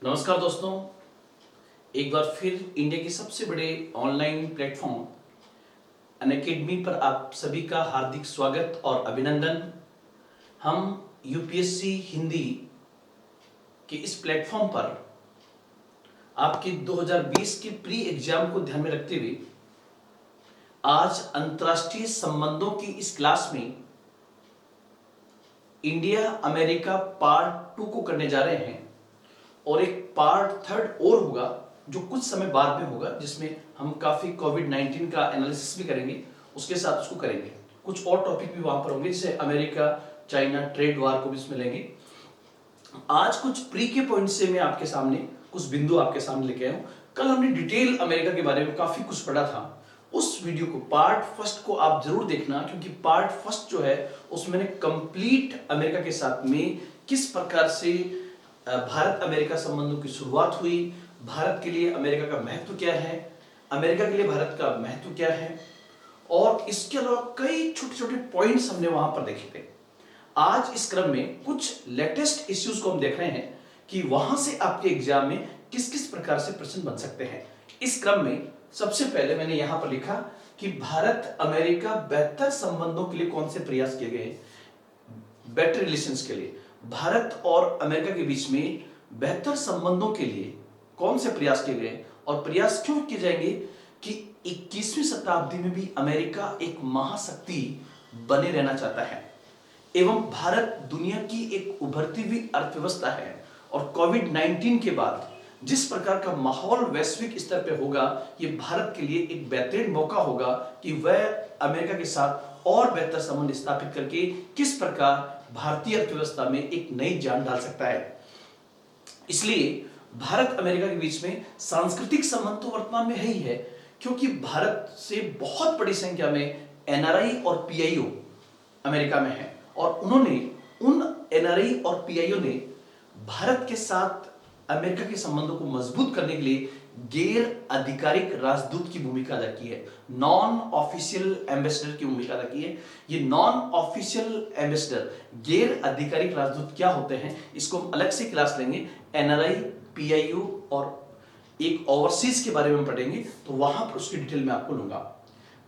नमस्कार दोस्तों, एक बार फिर इंडिया के सबसे बड़े ऑनलाइन प्लेटफॉर्म अनअकैडमी पर आप सभी का हार्दिक स्वागत और अभिनंदन। हम यूपीएससी हिंदी के इस प्लेटफॉर्म पर आपके 2020 के प्री एग्जाम को ध्यान में रखते हुए आज अंतर्राष्ट्रीय संबंधों की इस क्लास में इंडिया अमेरिका पार्ट 2 को करने जा रहे हैं और एक पार्ट 3 और होगा जो कुछ समय बाद में होगा, जिसमें हम काफी कोविड-19 का एनालिसिस भी करेंगे, उसके साथ उसको करेंगे। कुछ और टॉपिक भी वहां पर होंगे, जैसे अमेरिका चाइना ट्रेड वार को भी इसमें लेंगे। आज कुछ प्री के पॉइंट से मैं आपके सामने कुछ बिंदु आपके सामने लेके आया हूं। कल हमने डिटेल अमेरिका के बारे में काफी कुछ पढ़ा था। उस वीडियो को पार्ट फर्स्ट को आप जरूर देखना, क्योंकि पार्ट फर्स्ट जो है उसमें मैंने कंप्लीट अमेरिका के साथ में किस प्रकार से भारत अमेरिका संबंधों की शुरुआत हुई, भारत के लिए अमेरिका का महत्व क्या है, अमेरिका के लिए भारत का महत्व क्या है, और इसके अलावा कई छोटे छोटे पॉइंट्स हमने वहां पर देखे थे। आज इस क्रम में कुछ लेटेस्ट इश्यूज को हम देख रहे हैं कि वहां से आपके एग्जाम में किस किस प्रकार से प्रश्न बन सकते हैं। इस क्रम में सबसे पहले मैंने यहां पर लिखा कि भारत अमेरिका बेहतर संबंधों के लिए कौन से प्रयास किए गए, बेटर रिलेशंस के लिए भारत और अमेरिका के बीच में बेहतर संबंधों के लिए कौन से प्रयास किए गए और प्रयास क्यों किए जाएंगे कि 21वीं शताब्दी में भी अमेरिका एक महाशक्ति बने रहना चाहता है एवं भारत दुनिया की एक उभरती हुई अर्थव्यवस्था है, और कोविड-19 के बाद जिस प्रकार का माहौल वैश्विक स्तर पे होगा, ये भारत के लिए एक बेहतरीन मौका होगा कि वह अमेरिका के साथ और बेहतर संबंध स्थापित करके किस प्रकार भारतीय अर्थव्यवस्था में एक नई जान डाल सकता है। इसलिए भारत अमेरिका के बीच में सांस्कृतिक संबंध तो वर्तमान में है ही है, क्योंकि भारत से बहुत बड़ी संख्या में एनआरआई और पीआईओ अमेरिका में है, और उन्होंने उन एनआरआई और पीआईओ ने भारत के साथ अमेरिका के संबंधों को मजबूत करने के लिए गैर आधिकारिक राजदूत की भूमिका अदा की है, नॉन ऑफिशियल एम्बेसडर की भूमिका अदा की है। ये नॉन ऑफिशियल एम्बेसडर, गैर आधिकारिक राजदूत क्या होते हैं, इसको हम अलग से क्लास लेंगे। एनआरआई, पीआईओ और एक ओवरसीज के बारे में पढ़ेंगे, तो वहां पर उसकी डिटेल में आपको लूंगा।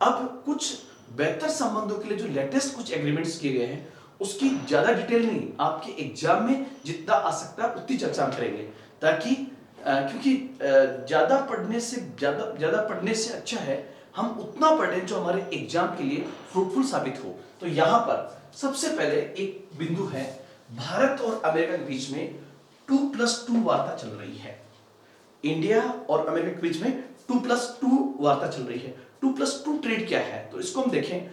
अब कुछ बेहतर संबंधों के लिए जो लेटेस्ट कुछ एग्रीमेंट्स किए गए हैं, उसकी ज्यादा डिटेल नहीं, आपके एग्जाम में जितना आ सकता है उतनी चर्चा हम करेंगे, ताकि क्योंकि ज्यादा पढ़ने से अच्छा है हम उतना पढ़ें जो हमारे एग्जाम के लिए फ्रूटफुल साबित हो। तो यहां पर सबसे पहले एक बिंदु है, भारत और अमेरिका के बीच में 2+2 वार्ता चल रही है। इंडिया और अमेरिका के बीच में 2+2 वार्ता चल रही है। 2+2 ट्रेड क्या है, तो इसको हम देखें।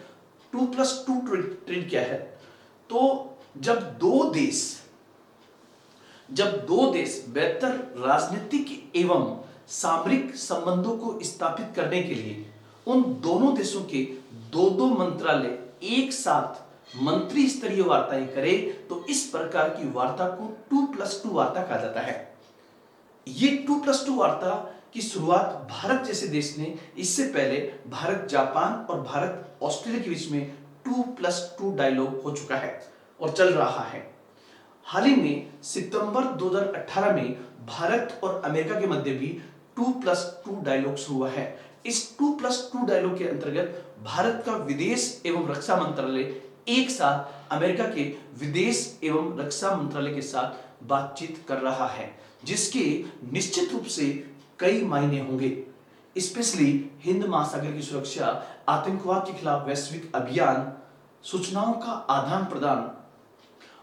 2+2 ट्रेड क्या है, तो जब दो देश बेहतर राजनीतिक एवं सामरिक संबंधों को स्थापित करने के लिए उन दोनों देशों के दो मंत्रालय एक साथ मंत्री स्तरीय वार्ताएं करें, तो इस प्रकार की वार्ता को 2+2 वार्ता कहा जाता है। ये 2+2 वार्ता की शुरुआत भारत जैसे देश ने, इससे पहले भारत जापान और भारत ऑस्ट्रेलिया के बीच में 2+2 डायलॉग हो चुका है और चल रहा है। हाल ही में सितंबर 2018 में भारत और अमेरिका के मध्य भी 2+2 डायलॉग शुरू हुआ है। इस 2+2 डायलॉग के अंतर्गत भारत का विदेश एवं रक्षा मंत्रालय एक साथ अमेरिका के विदेश एवं रक्षा मंत्रालय के साथ बातचीत कर रहा है, जिसके निश्चित रूप से कई मायने होंगे। स्पेशली हिंद महासागर की सुरक्षा, आतंकवाद के खिलाफ वैश्विक अभियान, सूचनाओं का आदान प्रदान,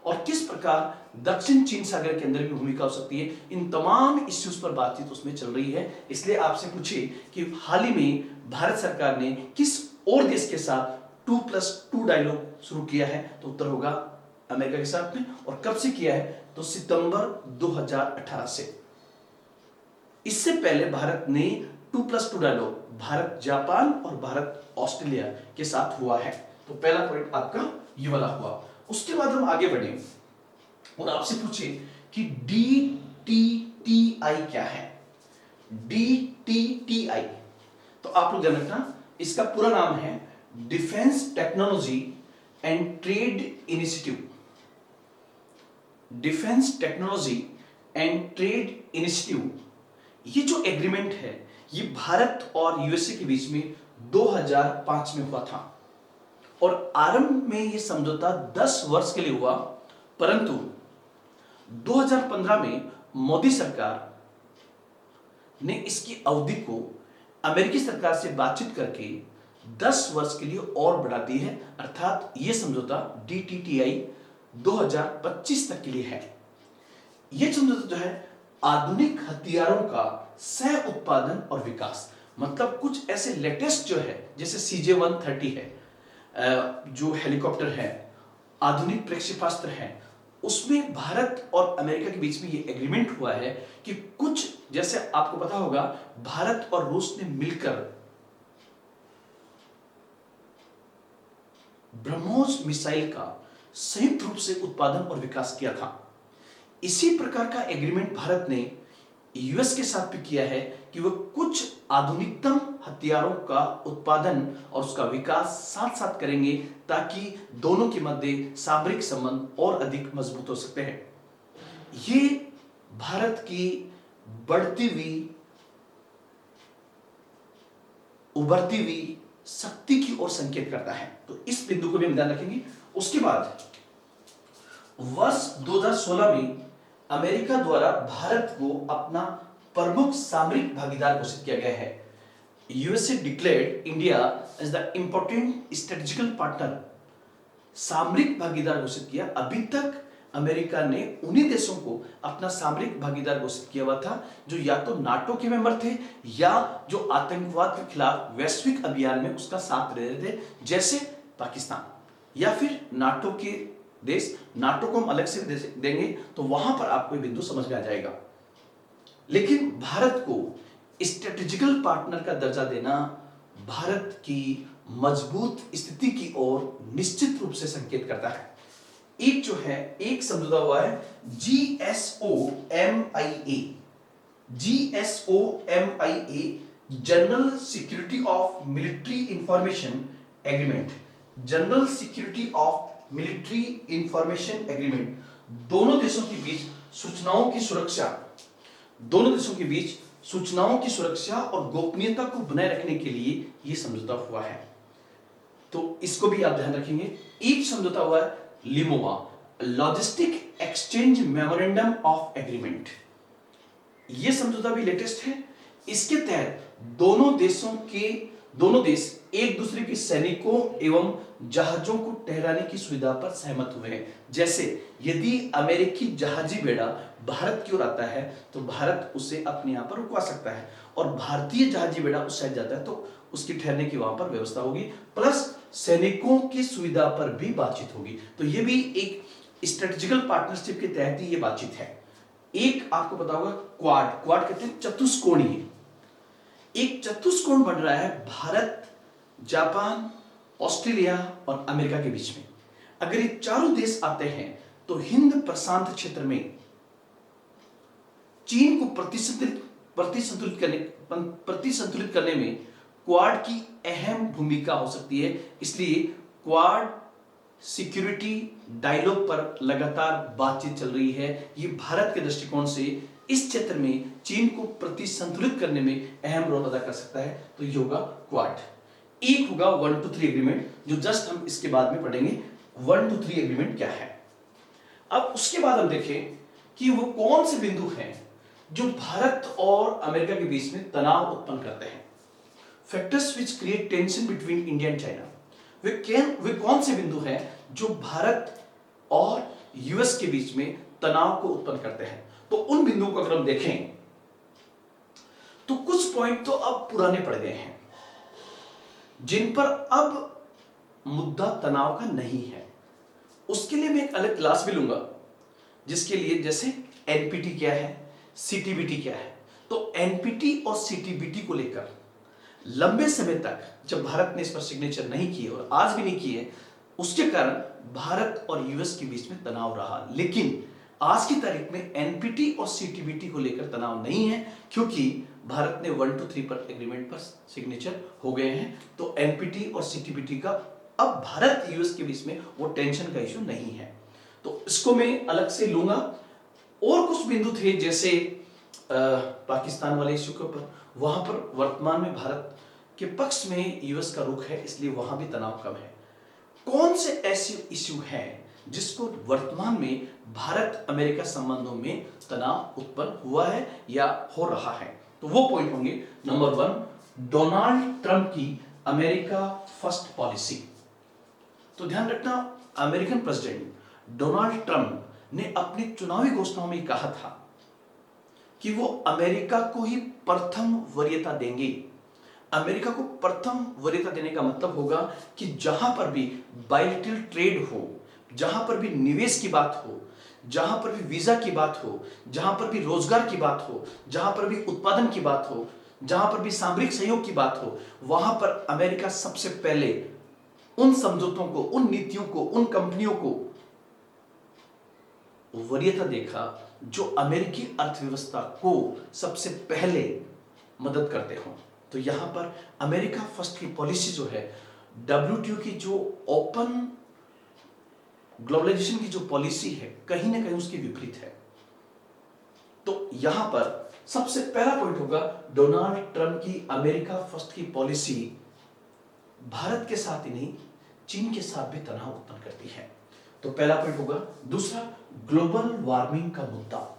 और किस प्रकार दक्षिण चीन सागर के अंदर भी भूमिका हो सकती है, इन तमाम इश्यूज पर बातचीत उसमें चल रही है। इसलिए आपसे पूछे कि हाल ही में भारत सरकार ने किस और देश के साथ 2+2 डायलॉग शुरू किया है, तो उत्तर होगा अमेरिका के साथ में। और कब से किया है, तो सितंबर 2018 से। इससे पहले भारत ने 2+2 डायलॉग भारत जापान और भारत ऑस्ट्रेलिया के साथ हुआ है। तो पहला पॉइंट आपका ये वाला हुआ। उसके बाद हम आगे बढ़े और आपसे पूछे कि DTTI क्या है। DTTI, तो आप लोग ध्यान रखना, इसका पूरा नाम है defence technology and trade initiative. Defence technology and trade initiative, ये जो एग्रीमेंट है ये भारत और यूएसए के बीच में 2005 में हुआ था और आरंभ में ये समझौता 10 वर्ष के लिए हुआ, परंतु 2015 में मोदी सरकार ने इसकी अवधि को अमेरिकी सरकार से बातचीत करके 10 वर्ष के लिए और बढ़ा दी है, अर्थात यह समझौता DTTI 2025 तक के लिए है। यह समझौता जो है आधुनिक हथियारों का सह उत्पादन और विकास, मतलब कुछ ऐसे लेटेस्ट जो है जैसे CJ-130 है, जो हेलीकॉप्टर है, आधुनिक प्रक्षेपास्त्र है, उसमें भारत और अमेरिका के बीच में ये एग्रीमेंट हुआ है कि कुछ, जैसे आपको पता होगा भारत और रूस ने मिलकर ब्रह्मोस मिसाइल का संयुक्त रूप से उत्पादन और विकास किया था। इसी प्रकार का एग्रीमेंट भारत ने यूएस के साथ भी किया है कि वह कुछ आधुनिकतम हथियारों का उत्पादन और उसका विकास साथ साथ करेंगे ताकि दोनों के मध्य सामरिक संबंध और अधिक मजबूत हो सकते हैं। ये भारत की बढ़ती हुई उभरती हुई शक्ति की ओर संकेत करता है, तो इस बिंदु को भी हम ध्यान रखेंगे। उसके बाद वर्ष 2016 में अमेरिका द्वारा भारत को अपना प्रमुख सामरिक भागीदार घोषित किया गया है। USA declared India as the important strategical partner, सामरिक भागीदार घोषित किया। अभी तक अमेरिका ने उन्हीं देशों को अपना सामरिक भागीदार घोषित किया हुआ था जो या तो नाटो के मेंबर थे या जो आतंकवाद के खिलाफ वैश्विक अभियान में उसका साथ दे रहे थे, जैसे पाकिस्तान या फिर नाटो के देश। नाटो को हम अलग से देंगे तो वहां पर आपको ये बिंदु समझ में आ जाएगा। लेकिन भारत को स्ट्रेटेजिकल पार्टनर का दर्जा देना भारत की मजबूत स्थिति की ओर निश्चित रूप से संकेत करता है। एक जो है, एक समझौता हुआ है GSOMIA, general security of military information agreement. General security of military information agreement, दोनों देशों के बीच सूचनाओं की सुरक्षा, दोनों देशों के बीच सूचनाओं की सुरक्षा और गोपनीयता को बनाए रखने के लिए यह समझौता हुआ है, तो इसको भी आप ध्यान रखेंगे। एक समझौता हुआ है LEMOA, logistic exchange memorandum of agreement. यह समझौता भी लेटेस्ट है। इसके तहत दोनों देश एक दूसरे के सैनिकों एवं जहाजों को ठहराने की सुविधा पर सहमत हुए हैं। जैसे यदि अमेरिकी जहाजी बेड़ा भारत की ओर आता है तो भारत उसे अपने यहां पर रुकवा सकता है, और भारतीय जहाजी बेड़ा उस साइड जाता है तो उसकी ठहरने की वहां पर व्यवस्था होगी, प्लस सैनिकों की सुविधा पर भी बातचीत होगी। तो यह भी एक स्ट्रेटेजिकल पार्टनरशिप के तहत ही यह बातचीत है। एक आपको पता होगा क्वाड कहते हैं चतुष्कोणीय, एक चतुष्कोण बन रहा है भारत, जापान, ऑस्ट्रेलिया और अमेरिका के बीच में। अगर ये चारों देश आते हैं तो हिंद प्रशांत क्षेत्र में चीन को प्रतिसंतुलित करने में क्वाड की अहम भूमिका हो सकती है। इसलिए क्वाड सिक्योरिटी डायलॉग पर लगातार बातचीत चल रही है। ये भारत के दृष्टिकोण से इस क्षेत्र में चीन को प्रतिसंतुलित करने में अहम रोल अदा कर सकता है, तो ये होगा क्वाड। एक होगा 1-2-3 एग्रीमेंट, जो जस्ट हम इसके बाद में पढ़ेंगे 1-2-3 एग्रीमेंट क्या है। अब उसके बाद हम देखें कि वो कौन से बिंदु हैं जो भारत और अमेरिका के बीच में तनाव उत्पन्न करते हैं। Factors which create tension between India and China, वे कौन से बिंदु हैं जो भारत और यूएस के बीच में तनाव को उत्पन्न करते हैं। तो उन बिंदुओं को अगर हम देखें तो कुछ पॉइंट तो अब पुराने पड़ गए हैं जिन पर अब मुद्दा तनाव का नहीं है। उसके लिए मैं एक अलग क्लास भी लूंगा, जिसके लिए जैसे एनपीटी क्या है, सीटीबीटी क्या है। तो एनपीटी और सीटीबीटी को लेकर लंबे समय तक जब भारत ने इस पर सिग्नेचर नहीं किए और आज भी नहीं किए, उसके कारण भारत और यूएस के बीच में तनाव रहा। लेकिन आज की तारीख में एनपीटी और सीटीबीटी को लेकर तनाव नहीं है, क्योंकि भारत ने 1-2-3 पर एग्रीमेंट पर सिग्नेचर हो गए हैं। तो एनपीटी और सीटीबीटी का अब भारत यूएस के बीच में वो टेंशन का इश्यू नहीं है। तो इसको मैं अलग से लूंगा। और कुछ बिंदु थे जैसे पाकिस्तान वाले इश्यू के ऊपर, वहां पर वर्तमान में भारत के पक्ष में यूएस का रुख है, इसलिए वहां भी तनाव कम है। कौन से ऐसे इश्यू हैं जिसको वर्तमान में भारत अमेरिका संबंधों में तनाव उत्पन्न हुआ है या हो रहा है? तो वो पॉइंट होंगे, नंबर 1, डोनाल्ड ट्रंप की अमेरिका फर्स्ट पॉलिसी। तो ध्यान रखना, अमेरिकन प्रेसिडेंट डोनाल्ड ट्रंप ने अपनी चुनावी घोषणाओं में कहा था कि वो अमेरिका को ही प्रथम वरीयता देंगे। अमेरिका को प्रथम वरीयता देने का मतलब होगा कि जहां पर भी बायलैटरल ट्रेड हो, जहां पर भी निवेश की बात हो, जहां पर भी वीजा की बात हो, जहां पर भी रोजगार की बात हो, जहां पर भी उत्पादन की बात हो, जहां पर भी सामरिक सहयोग की बात हो, वहां पर अमेरिका सबसे पहले उन समझौतों को, उन नीतियों को, उन कंपनियों को वरीयता देखा जो अमेरिकी अर्थव्यवस्था को सबसे पहले मदद करते हो। तो यहां पर अमेरिका फर्स्ट की पॉलिसी जो है, डब्ल्यूटीओ की जो ओपन ग्लोबलाइजेशन की जो पॉलिसी है, कहीं ना कहीं उसके विपरीत है। तो यहां पर सबसे पहला पॉइंट होगा, डोनाल्ड ट्रंप की अमेरिका फर्स्ट की पॉलिसी भारत के साथ ही नहीं, चीन के साथ भी तनाव उत्पन्न करती है। तो पहला पॉइंट होगा। दूसरा, ग्लोबल वार्मिंग का मुद्दा।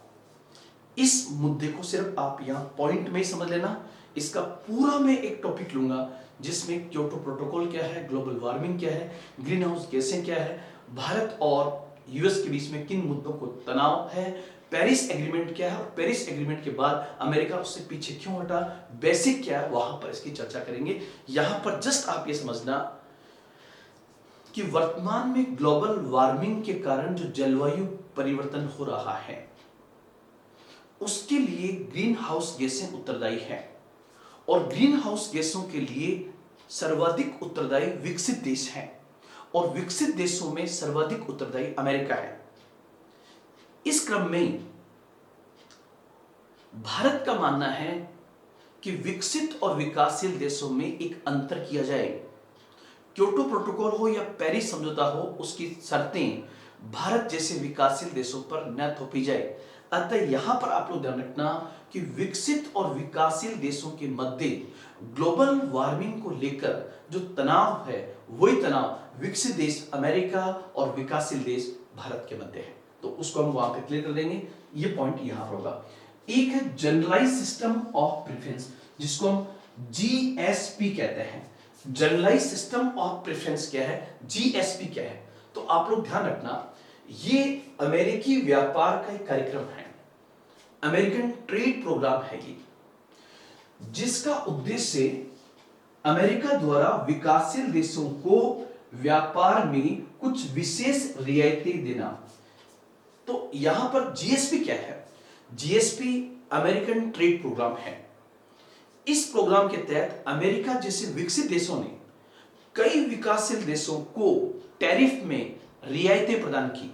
इस मुद्दे को सिर्फ आप यहां पॉइंट में ही समझ लेना, इसका पूरा मैं एक टॉपिक लूंगा जिसमें क्योटो प्रोटोकॉल क्या है, ग्लोबल वार्मिंग क्या है, ग्रीन हाउस गैसें क्या है, भारत और यूएस के बीच में किन मुद्दों को तनाव है, पेरिस एग्रीमेंट क्या है, और पेरिस एग्रीमेंट के बाद अमेरिका उससे पीछे क्यों हटा, बेसिक क्या है, वहां पर इसकी चर्चा करेंगे। यहां पर जस्ट आप ये समझना कि वर्तमान में ग्लोबल वार्मिंग के कारण जो जलवायु परिवर्तन हो रहा है, उसके लिए ग्रीन हाउस गैसें उत्तरदायी है, और ग्रीन हाउस गैसों के लिए सर्वाधिक उत्तरदायी विकसित देश हैं, और विकसित देशों में सर्वाधिक उत्तरदायी अमेरिका है। इस क्रम में भारत का मानना है कि विकसित और विकासशील देशों में एक अंतर किया जाए। क्योटो प्रोटोकॉल हो या पेरिस समझौता हो, उसकी शर्तें भारत जैसे विकासशील देशों पर न थोपी जाए। अतः यहां पर आप लोग ध्यान रखना कि विकसित और विकासशील देशों के मध्य ग्लोबल वार्मिंग को लेकर जो तनाव है, वही तनाव विकसित देश अमेरिका और विकासशील देश भारत के मध्य है। तो उसको हम वहां पे क्लियर कर देंगे। ये पॉइंट यहां पर होगा। एक है जनरलाइज सिस्टम ऑफ प्रेफरेंस, जिसको हम जीएसपी कहते हैं। जनरलाइज सिस्टम ऑफ प्रेफरेंस क्या है, जीएसपी क्या है? तो आप लोग ध्यान रखना, ये अमेरिकी व्यापार का एक कार्यक्रम है, अमेरिकन ट्रेड प्रोग्राम है ये, जिसका उद्देश्य अमेरिका द्वारा विकासशील देशों को व्यापार में कुछ विशेष रियायतें देना। तो यहां पर जीएसपी क्या है? जीएसपी अमेरिकन ट्रेड प्रोग्राम है। इस प्रोग्राम के तहत अमेरिका जैसे विकसित देशों ने कई विकासशील देशों को टैरिफ में रियायतें प्रदान की,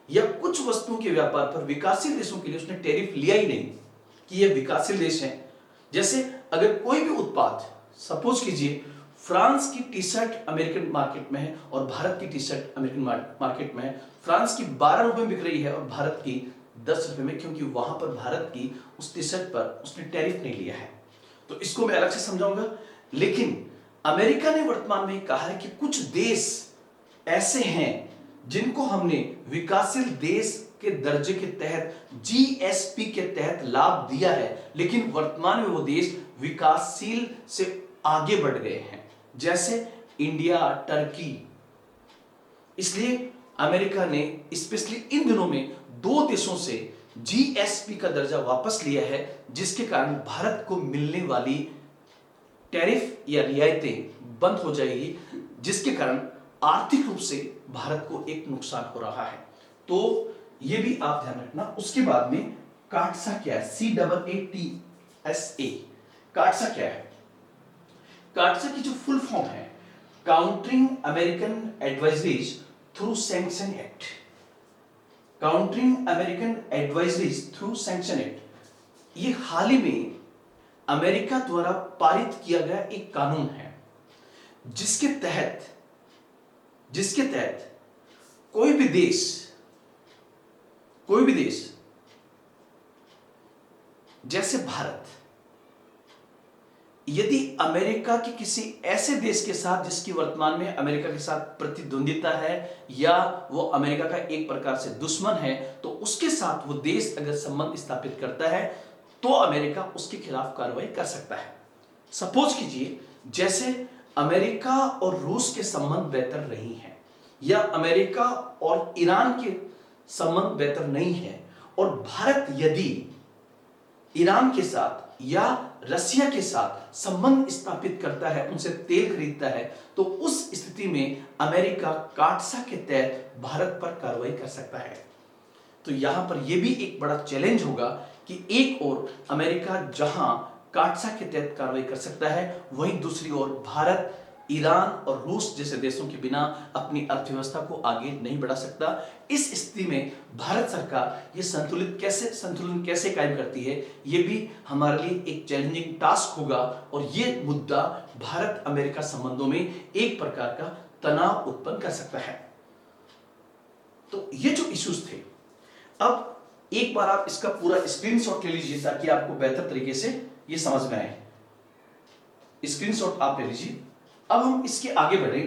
या कुछ वस्तुओं के व्यापार पर विकासशील देशों के लिए उसने टैरिफ लिया ही नहीं कि ये विकासशील देश हैं। जैसे अगर कोई भी उत्पाद, सपोज कीजिए फ्रांस की टी शर्ट अमेरिकन मार्केट में है और भारत की टी शर्ट अमेरिकन मार्केट में है, फ्रांस की 12 रुपए में बिक रही है और भारत की 10 रुपए में, क्योंकि वहां पर भारत की उस टी शर्ट पर उसने टैरिफ नहीं लिया है। तो इसको मैं अलग से समझाऊंगा। लेकिन अमेरिका ने वर्तमान में कहा है कि कुछ देश ऐसे हैं जिनको हमने विकासशील देश के दर्जे के तहत, जीएसपी के तहत लाभ दिया है, लेकिन वर्तमान में वो देश विकासशील से आगे बढ़ गए हैं, जैसे इंडिया, टर्की। इसलिए अमेरिका ने स्पेशली इन दिनों में 2 देशों से जीएसपी का दर्जा वापस लिया है, जिसके कारण भारत को मिलने वाली टैरिफ या रियायतें बंद हो जाएगी, जिसके कारण आर्थिक रूप से भारत को एक नुकसान हो रहा है। तो ये भी आप ध्यान रखना। उसके बाद में काटसा क्या है, CAATSA, काटसा क्या है? काटसा की जो फुल फॉर्म है, countering American advisories through sanction act. Countering American advisories through sanction act, ये हाल ही में अमेरिका द्वारा पारित किया गया एक कानून है, जिसके तहत कोई भी देश जैसे भारत यदि अमेरिका के किसी ऐसे देश के साथ जिसकी वर्तमान में अमेरिका के साथ प्रतिद्वंदिता है या वो अमेरिका का एक प्रकार से दुश्मन है, तो उसके साथ वो देश अगर संबंध स्थापित करता है तो अमेरिका उसके खिलाफ कार्रवाई कर सकता है। सपोज कीजिए जैसे अमेरिका और रूस के संबंध बेहतर नहीं है या अमेरिका और ईरान के संबंध बेहतर नहीं है और भारत यदि ईरान के साथ या रसिया के साथ संबंध स्थापित करता है, उनसे तेल खरीदता है, तो उस स्थिति में अमेरिका काटसा के तहत भारत पर कार्रवाई कर सकता है। तो यहां पर यह भी एक बड़ा चैलेंज होगा कि एक ओर अमेरिका जहां काटसा के तहत कार्रवाई कर सकता है, वहीं दूसरी ओर भारत ईरान और रूस जैसे देशों के बिना अपनी अर्थव्यवस्था को आगे नहीं बढ़ा सकता। इस स्थिति में भारत सरकार ये संतुलन कैसे कायम करती है, ये भी हमारे लिए एक चैलेंजिंग टास्क होगा और ये मुद्दा भारत अमेरिका संबंधों में एक प्रकार का तनाव उत्पन्न कर सकता है। तो ये जो इश्यूज थे, अब एक बार आप इसका पूरा स्क्रीनशॉट ले लीजिए ताकि आपको बेहतर तरीके से ये समझ में आए। स्क्रीनशॉट आप ले लीजिए। अब हम इसके आगे बढ़े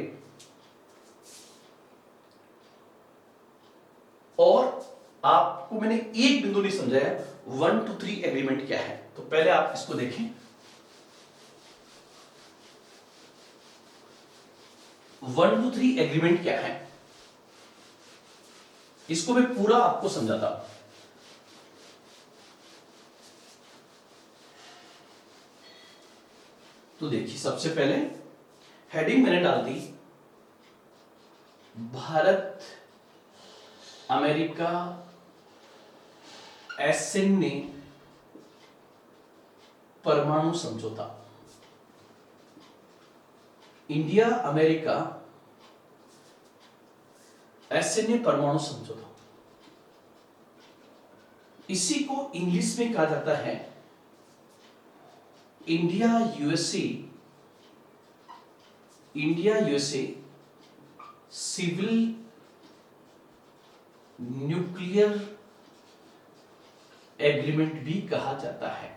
और आपको मैंने एक बिंदु नहीं समझाया 1 to 3 एग्रीमेंट क्या है, तो पहले आप इसको देखें। 1 to 3 एग्रीमेंट क्या है, इसको मैं पूरा आपको समझाता हूं। तो देखिए, सबसे पहले हेडिंग मैंने डाल दी भारत अमेरिका एसएनए परमाणु समझौता। इंडिया अमेरिका एसएनए परमाणु समझौता, इसी को इंग्लिश में कहा जाता है India USA civil nuclear agreement भी कहा जाता है।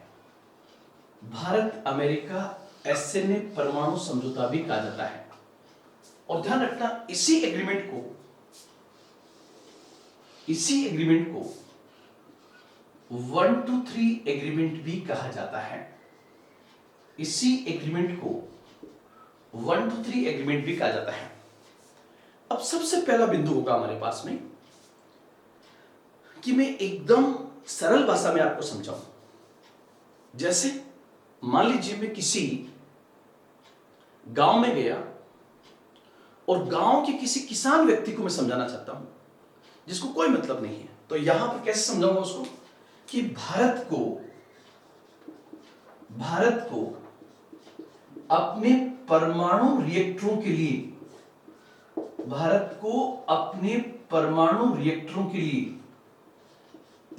भारत अमेरिका एसएनए परमाणु समझौता भी कहा जाता है। और ध्यान रखना, इसी एग्रीमेंट को 1 to 3 एग्रीमेंट भी कहा जाता है। इसी एग्रीमेंट को 1 to 3 एग्रीमेंट भी कहा जाता है। अब सबसे पहला बिंदु होगा हमारे पास में कि मैं एकदम सरल भाषा में आपको समझाऊं। जैसे मान लीजिए मैं किसी गांव में गया और गांव के किसी किसान व्यक्ति को मैं समझाना चाहता हूं जिसको कोई मतलब नहीं है, तो यहां पर कैसे समझाऊंगा उसको कि भारत को अपने परमाणु रिएक्टरों के लिए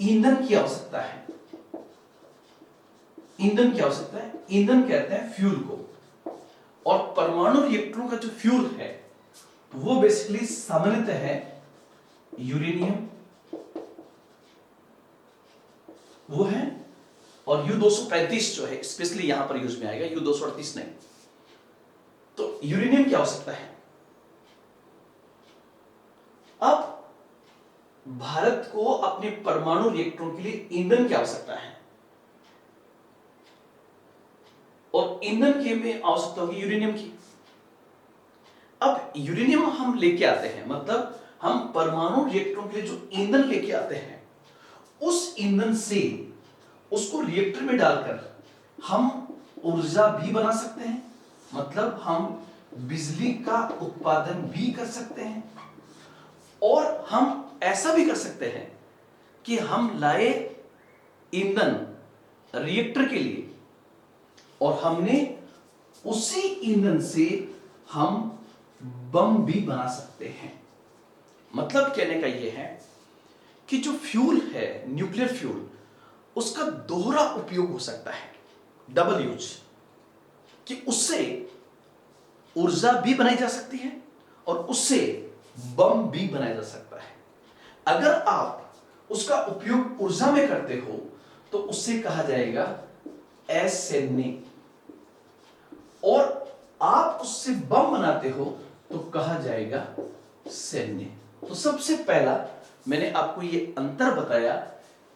ईंधन की आवश्यकता है। ईंधन कहते हैं फ्यूल को, और परमाणु रिएक्टरों का जो फ्यूल है वो बेसिकली सामान्यतः है यूरेनियम, वो है, और U-235 जो है स्पेशली यहां पर यूज में आएगा, U-238 नहीं। तो यूरेनियम की आवश्यकता है। अब भारत को अपने परमाणु रिएक्टरों के लिए ईंधन की आवश्यकता है, और ईंधन के में आवश्यकता होगी यूरेनियम की। अब यूरेनियम हम लेके आते हैं, मतलब हम परमाणु रिएक्टरों के लिए जो ईंधन लेके आते हैं, उस ईंधन से उसको रिएक्टर में डालकर हम ऊर्जा भी बना सकते हैं, मतलब हम बिजली का उत्पादन भी कर सकते हैं। और हम ऐसा भी कर सकते हैं कि हम लाए ईंधन रिएक्टर के लिए और हमने उसी ईंधन से हम बम भी बना सकते हैं। मतलब कहने का यह है कि जो फ्यूल है, न्यूक्लियर फ्यूल, उसका दोहरा उपयोग हो सकता है, डबल यूज, कि उससे ऊर्जा भी बनाई जा सकती है और उससे बम भी बनाया जा सकता है। अगर आप उसका उपयोग ऊर्जा में करते हो तो उससे कहा जाएगा एसएनए, और आप उससे बम बनाते हो तो कहा जाएगा सैन्य। तो सबसे पहला मैंने आपको ये अंतर बताया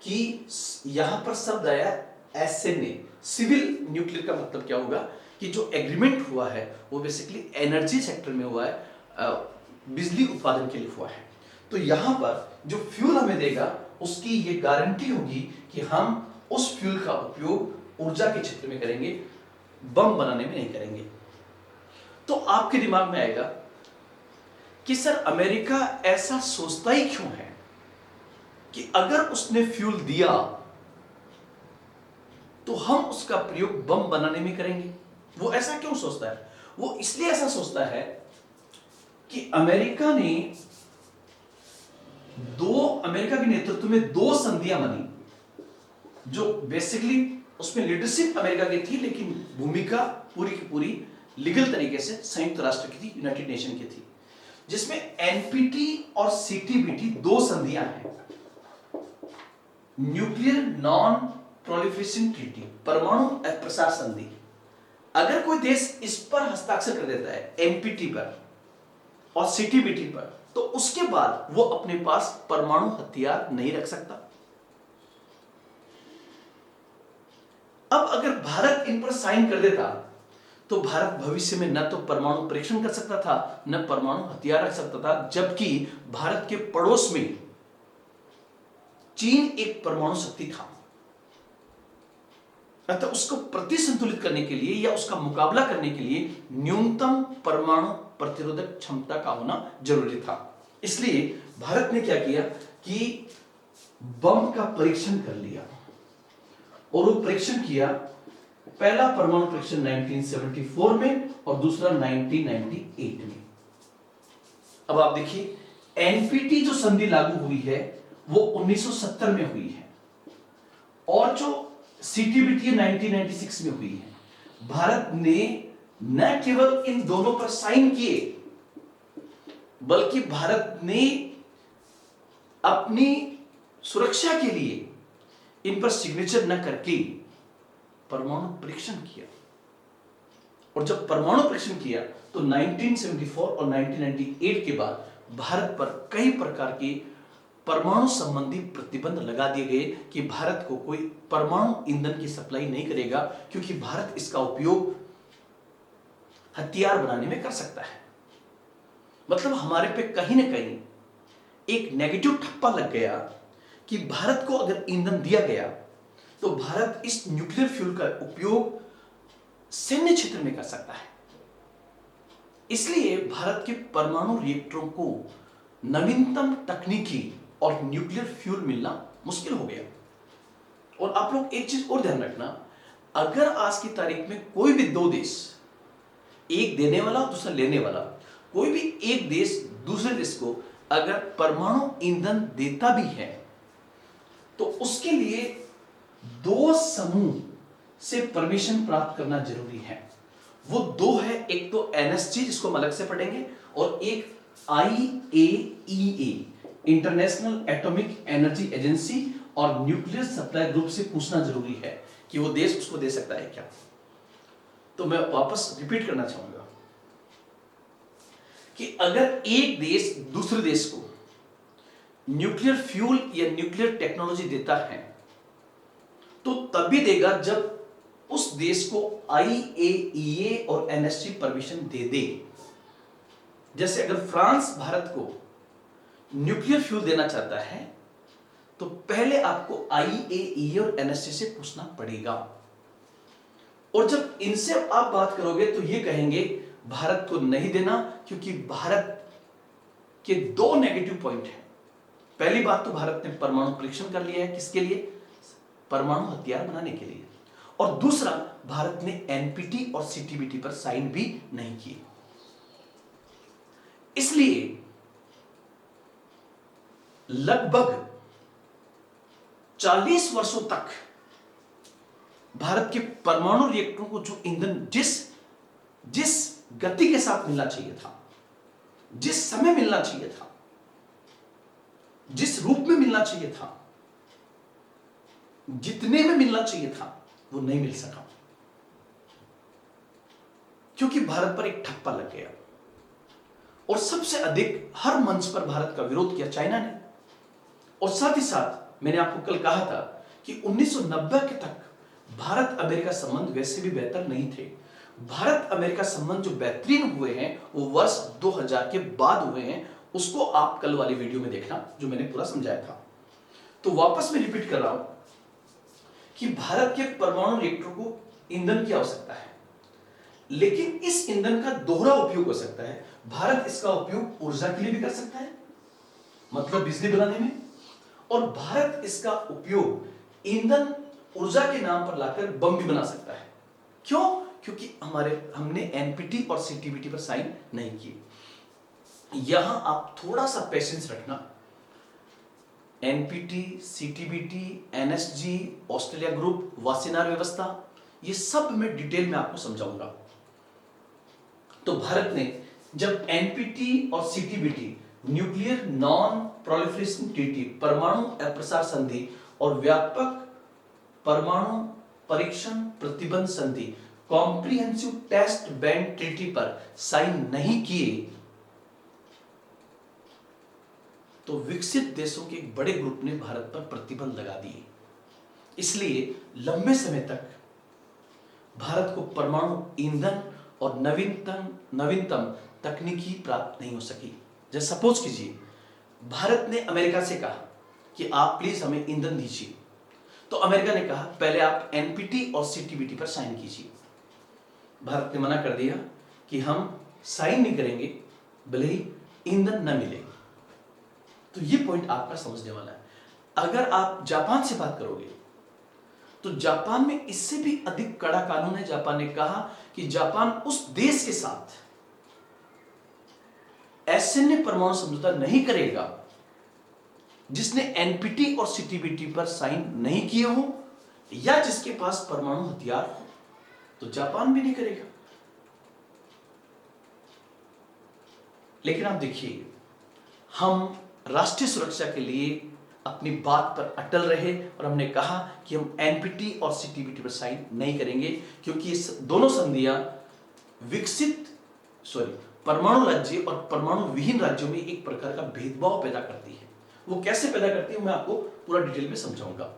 कि यहां पर शब्द आया एसएनए, सिविल न्यूक्लियर का मतलब क्या होगा कि जो एग्रीमेंट हुआ है वो बेसिकली एनर्जी सेक्टर में हुआ है, बिजली उत्पादन के लिए हुआ है। तो यहां पर जो फ्यूल हमें देगा उसकी ये गारंटी होगी कि हम उस फ्यूल का उपयोग ऊर्जा के क्षेत्र में करेंगे, बम बनाने में नहीं करेंगे। तो आपके दिमाग में आएगा कि सर अमेरिका ऐसा सोचता ही क्यों है कि अगर उसने फ्यूल दिया तो हम उसका प्रयोग बम बनाने में करेंगे। वो ऐसा क्यों सोचता है? वो इसलिए ऐसा सोचता है कि अमेरिका के नेतृत्व में दो संधियां बनी जो बेसिकली उसमें लीडरशिप अमेरिका की थी, लेकिन भूमिका पूरी की पूरी लीगल तरीके से संयुक्त राष्ट्र की थी, यूनाइटेड नेशन की थी, जिसमें एनपीटी और सीटीबीटी दो संधियां हैं। न्यूक्लियर नॉन प्रोलिफरेशन ट्रीटी, परमाणु अप्रसार संधि। अगर कोई देश इस पर हस्ताक्षर कर देता है, एनपीटी पर और सीटीबीटी पर, तो उसके बाद वो अपने पास परमाणु हथियार नहीं रख सकता। अब अगर भारत इन पर साइन कर देता तो भारत भविष्य में न तो परमाणु परीक्षण कर सकता था, न परमाणु हथियार रख सकता था, जबकि भारत के पड़ोस में चीन एक परमाणु शक्ति था। अतः उसको प्रतिसंतुलित करने के लिए या उसका मुकाबला करने के लिए न्यूनतम परमाणु प्रतिरोधक क्षमता का होना जरूरी था। इसलिए भारत ने क्या किया कि बम का परीक्षण कर लिया, और वो परीक्षण किया, पहला परमाणु परीक्षण 1974 में और दूसरा 1998 में। अब आप देखिए एनपीटी जो संधि लागू हुई है वो 1970 में हुई है, और जो सीटीबीटी 1996 में हुई है। भारत ने न केवल इन दोनों पर साइन किए, बल्कि भारत ने अपनी सुरक्षा के लिए इन पर सिग्नेचर न करके परमाणु परीक्षण किया। और जब परमाणु परीक्षण किया तो 1974 और 1998 के बाद भारत पर कई प्रकार के परमाणु संबंधी प्रतिबंध लगा दिए गए कि भारत को कोई परमाणु ईंधन की सप्लाई नहीं करेगा, क्योंकि भारत इसका उपयोग हथियार बनाने में कर सकता है। मतलब हमारे पे कहीं ना कहीं एक नेगेटिव ठप्पा लग गया कि भारत को अगर ईंधन दिया गया तो भारत इस न्यूक्लियर फ्यूल का उपयोग सैन्य क्षेत्र में कर सकता है। इसलिए भारत के परमाणु रिएक्टरों को नवीनतम तकनीकी और न्यूक्लियर फ्यूल मिलना मुश्किल हो गया। और आप लोग एक चीज और ध्यान रखना, अगर आज की तारीख में कोई भी दो देश, एक देने वाला और दूसरा लेने वाला, कोई भी एक देश दूसरे देश को अगर परमाणु ईंधन देता भी है तो उसके लिए दो समूह से परमिशन प्राप्त करना जरूरी है। वो दो है, एक तो एनएसजी जिसको हम अलग से पढ़ेंगे, और एक IAEA international atomic energy agency और न्यूक्लियर सप्लाई ग्रुप से पूछना जरूरी है कि वो देश उसको दे सकता है क्या। तो मैं वापस रिपीट करना चाहूंगा कि अगर एक देश दूसरे देश को न्यूक्लियर फ्यूल या न्यूक्लियर टेक्नोलॉजी देता है तो तभी देगा जब उस देश को आईएईए और एनएसजी परमिशन दे दे। जैसे अगर फ्रांस भारत को न्यूक्लियर फ्यूल देना चाहता है तो पहले आपको आईएईए और एनएसजी से पूछना पड़ेगा, और जब इनसे आप बात करोगे तो ये कहेंगे भारत को नहीं देना, क्योंकि भारत के दो नेगेटिव पॉइंट हैं। पहली बात तो भारत ने परमाणु परीक्षण कर लिया है, किसके लिए? परमाणु हथियार बनाने के लिए। और दूसरा, भारत ने एनपीटी और सीटीबीटी पर साइन भी नहीं किए। इसलिए लगभग 40 वर्षों तक भारत के परमाणु रिएक्टरों को जो ईंधन जिस गति के साथ मिलना चाहिए था, जिस समय मिलना चाहिए था, जिस रूप में मिलना चाहिए था, जितने में मिलना चाहिए था वो नहीं मिल सका, क्योंकि भारत पर एक ठप्पा लग गया। और सबसे अधिक हर मंच पर भारत का विरोध किया चाइना ने। और साथ ही साथ मैंने आपको कल कहा था कि 1990 के तक भारत अमेरिका संबंध वैसे भी बेहतर नहीं थे। भारत अमेरिका संबंध जो बेहतरीन हुए हैं वो वर्ष 2000 के बाद हुए हैं। उसको आप कल वाली वीडियो में देखना जो मैंने पूरा समझाया था। तो वापस मैं रिपीट कर रहा हूं कि भारत के परमाणु रिएक्टर को ईंधन की आवश्यकता है, लेकिन इस ईंधन का दोहरा उपयोग हो सकता है। भारत इसका उपयोग ऊर्जा के लिए भी कर सकता है, मतलब बिजली बनाने में, और भारत इसका उपयोग ईंधन ऊर्जा के नाम पर लाकर बम भी बना सकता है। क्यों? क्योंकि हमने एनपीटी और सीटीबीटी पर साइन नहीं किए। यहां आप थोड़ा सा पेशेंस रखना। NPT, CTBT, NSG, Australia group, Wassenaar व्यवस्था, ये सब मैं डिटेल में आपको समझाऊंगा। तो भारत ने जब एनपीटी और CTBT, nuclear non proliferation treaty, परमाणु अप्रसार संधि और व्यापक परमाणु परीक्षण प्रतिबंध संधि, कॉम्प्रिहेंसिव टेस्ट बैंड ट्रीटी पर साइन नहीं किए, तो विकसित देशों के एक बड़े ग्रुप ने भारत पर प्रतिबंध लगा दिए। इसलिए लंबे समय तक भारत को परमाणु ईंधन और नवीनतम तकनीकी प्राप्त नहीं हो सकी। जैसे सपोज कीजिए भारत ने अमेरिका से कहा कि आप प्लीज हमें ईंधन दीजिए, तो अमेरिका ने कहा पहले आप एनपीटी और सीटीबीटी पर साइन कीजिए। भारत ने मना कर दिया कि हम साइन नहीं करेंगे भले ही ईंधन न मिले। तो ये पॉइंट आपका समझने वाला है। अगर आप जापान से बात करोगे तो जापान में इससे भी अधिक कड़ा कानून है। जापान ने कहा कि जापान उस देश के साथ असैन्य परमाणु समझौता नहीं करेगा जिसने एनपीटी और सीटीबीटी पर साइन नहीं किए हो या जिसके पास परमाणु हथियार हो। तो जापान भी नहीं करेगा। लेकिन आप देखिए, हम राष्ट्रीय सुरक्षा के लिए अपनी बात पर अटल रहे और हमने कहा कि हम एनपीटी और सीटीबीटी पर साइन नहीं करेंगे, क्योंकि इस दोनों संधियां परमाणु राज्य और परमाणु विहीन राज्यों में एक प्रकार का भेदभाव पैदा करती है। वो कैसे पैदा करती है मैं आपको पूरा डिटेल में समझाऊंगा।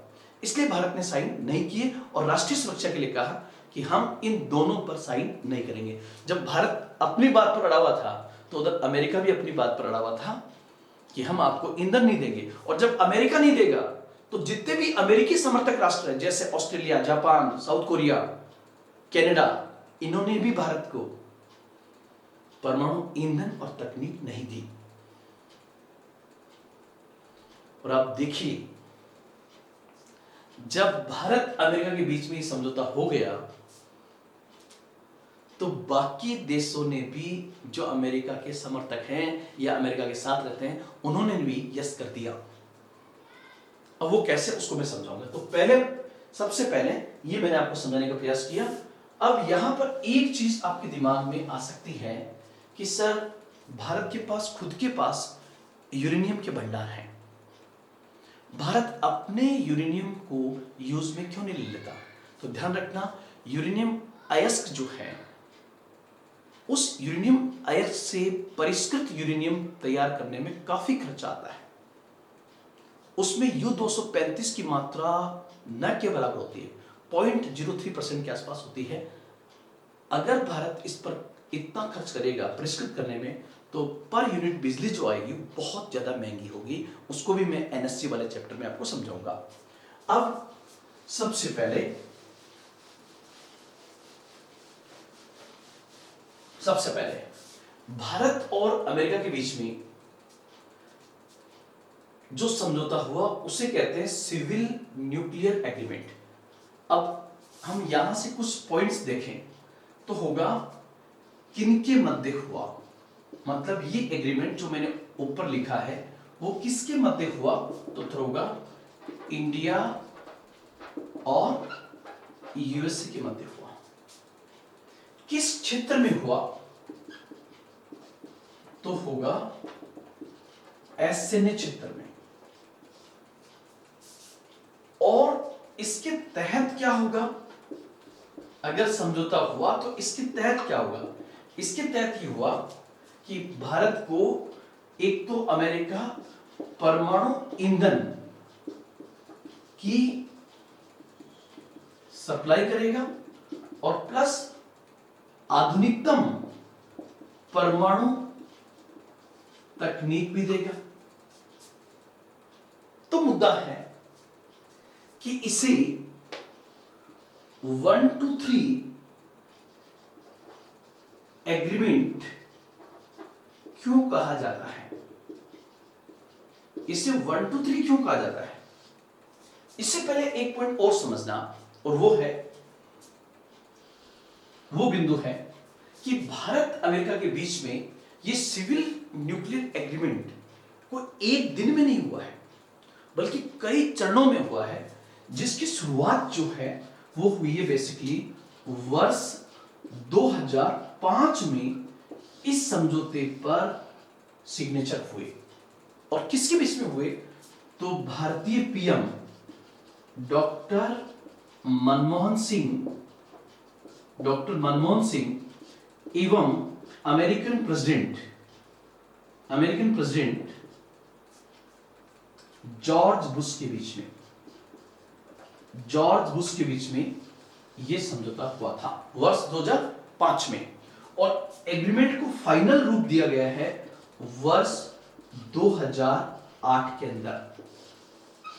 इसलिए भारत ने साइन नहीं किए और राष्ट्रीय सुरक्षा के लिए कहा कि हम इन दोनों पर साइन नहीं करेंगे। जब भारत अपनी बात पर अड़ा हुआ था तो उधर अमेरिका भी अपनी बात पर अड़ा हुआ था कि हम आपको ईंधन नहीं देंगे। और जब अमेरिका नहीं देगा तो जितने भी अमेरिकी समर्थक राष्ट्र हैं जैसे Australia, Japan, south Korea, Canada, इन्होंने भी भारत को परमाणु ईंधन और तकनीक नहीं दी। और आप देखिए, जब भारत अमेरिका के बीच में समझौता हो गया तो बाकी देशों ने भी, जो अमेरिका के समर्थक हैं या अमेरिका के साथ रहते हैं, उन्होंने भी यस कर दिया। अब वो कैसे, उसको मैं समझाऊंगा। तो सबसे पहले ये मैंने आपको समझाने का प्रयास किया। अब यहां पर एक चीज आपके दिमाग में आ सकती है कि सर भारत के पास खुद के पास यूरेनियम के भंडार हैं, भारत अपने यूरेनियम को यूज में क्यों नहीं ले लेता? तो ध्यान रखना, यूरेनियम अयस्क जो है, उस यूरेनियम अयस्क से परिष्कृत यूरेनियम तैयार करने में काफी खर्चा आता है। उसमें U-235 की मात्रा न के बराबर होती है, 0.03% के आसपास होती है। अगर भारत इस पर इतना खर्च करेगा परिष्कृत करने में, तो पर यूनिट बिजली जो आएगी बहुत ज्यादा महंगी होगी। उसको भी मैं एनएससी वाले चैप्टर में आपको समझाऊंगा। अब सबसे पहले भारत और अमेरिका के बीच में जो समझौता हुआ उसे कहते हैं सिविल न्यूक्लियर एग्रीमेंट। अब हम यहां से कुछ पॉइंट्स देखें तो होगा किनके मध्य हुआ, मतलब ये एग्रीमेंट जो मैंने ऊपर लिखा है वो किसके मध्य हुआ, तो होगा इंडिया और यूएसए के मध्य हुआ। किस क्षेत्र में हुआ, तो होगा असैन्य क्षेत्र में। और क्या होगा? अगर समझौता हुआ तो इसके तहत क्या होगा? इसके तहत ये हुआ कि भारत को एक तो अमेरिका परमाणु ईंधन की सप्लाई करेगा और प्लस आधुनिकतम परमाणु तकनीक भी देगा। तो मुद्दा है कि इसे 1-3 एग्रीमेंट क्यों कहा जाता है? इसे 1-3 क्यों कहा जाता है? इससे पहले एक पॉइंट और समझना, और वो बिंदु है कि भारत अमेरिका के बीच में ये सिविल न्यूक्लियर एग्रीमेंट कोई एक दिन में नहीं हुआ है, बल्कि कई चरणों में हुआ है, जिसकी शुरुआत जो है वो हुई है बेसिकली वर्ष 2005 में इस समझौते पर सिग्नेचर हुए। और किसके बीच में हुए? तो भारतीय पीएम डॉक्टर मनमोहन सिंह एवं अमेरिकन प्रेसिडेंट जॉर्ज बुश के बीच में यह समझौता हुआ था वर्ष 2005 में, और एग्रीमेंट को फाइनल रूप दिया गया है वर्ष 2008 के अंदर।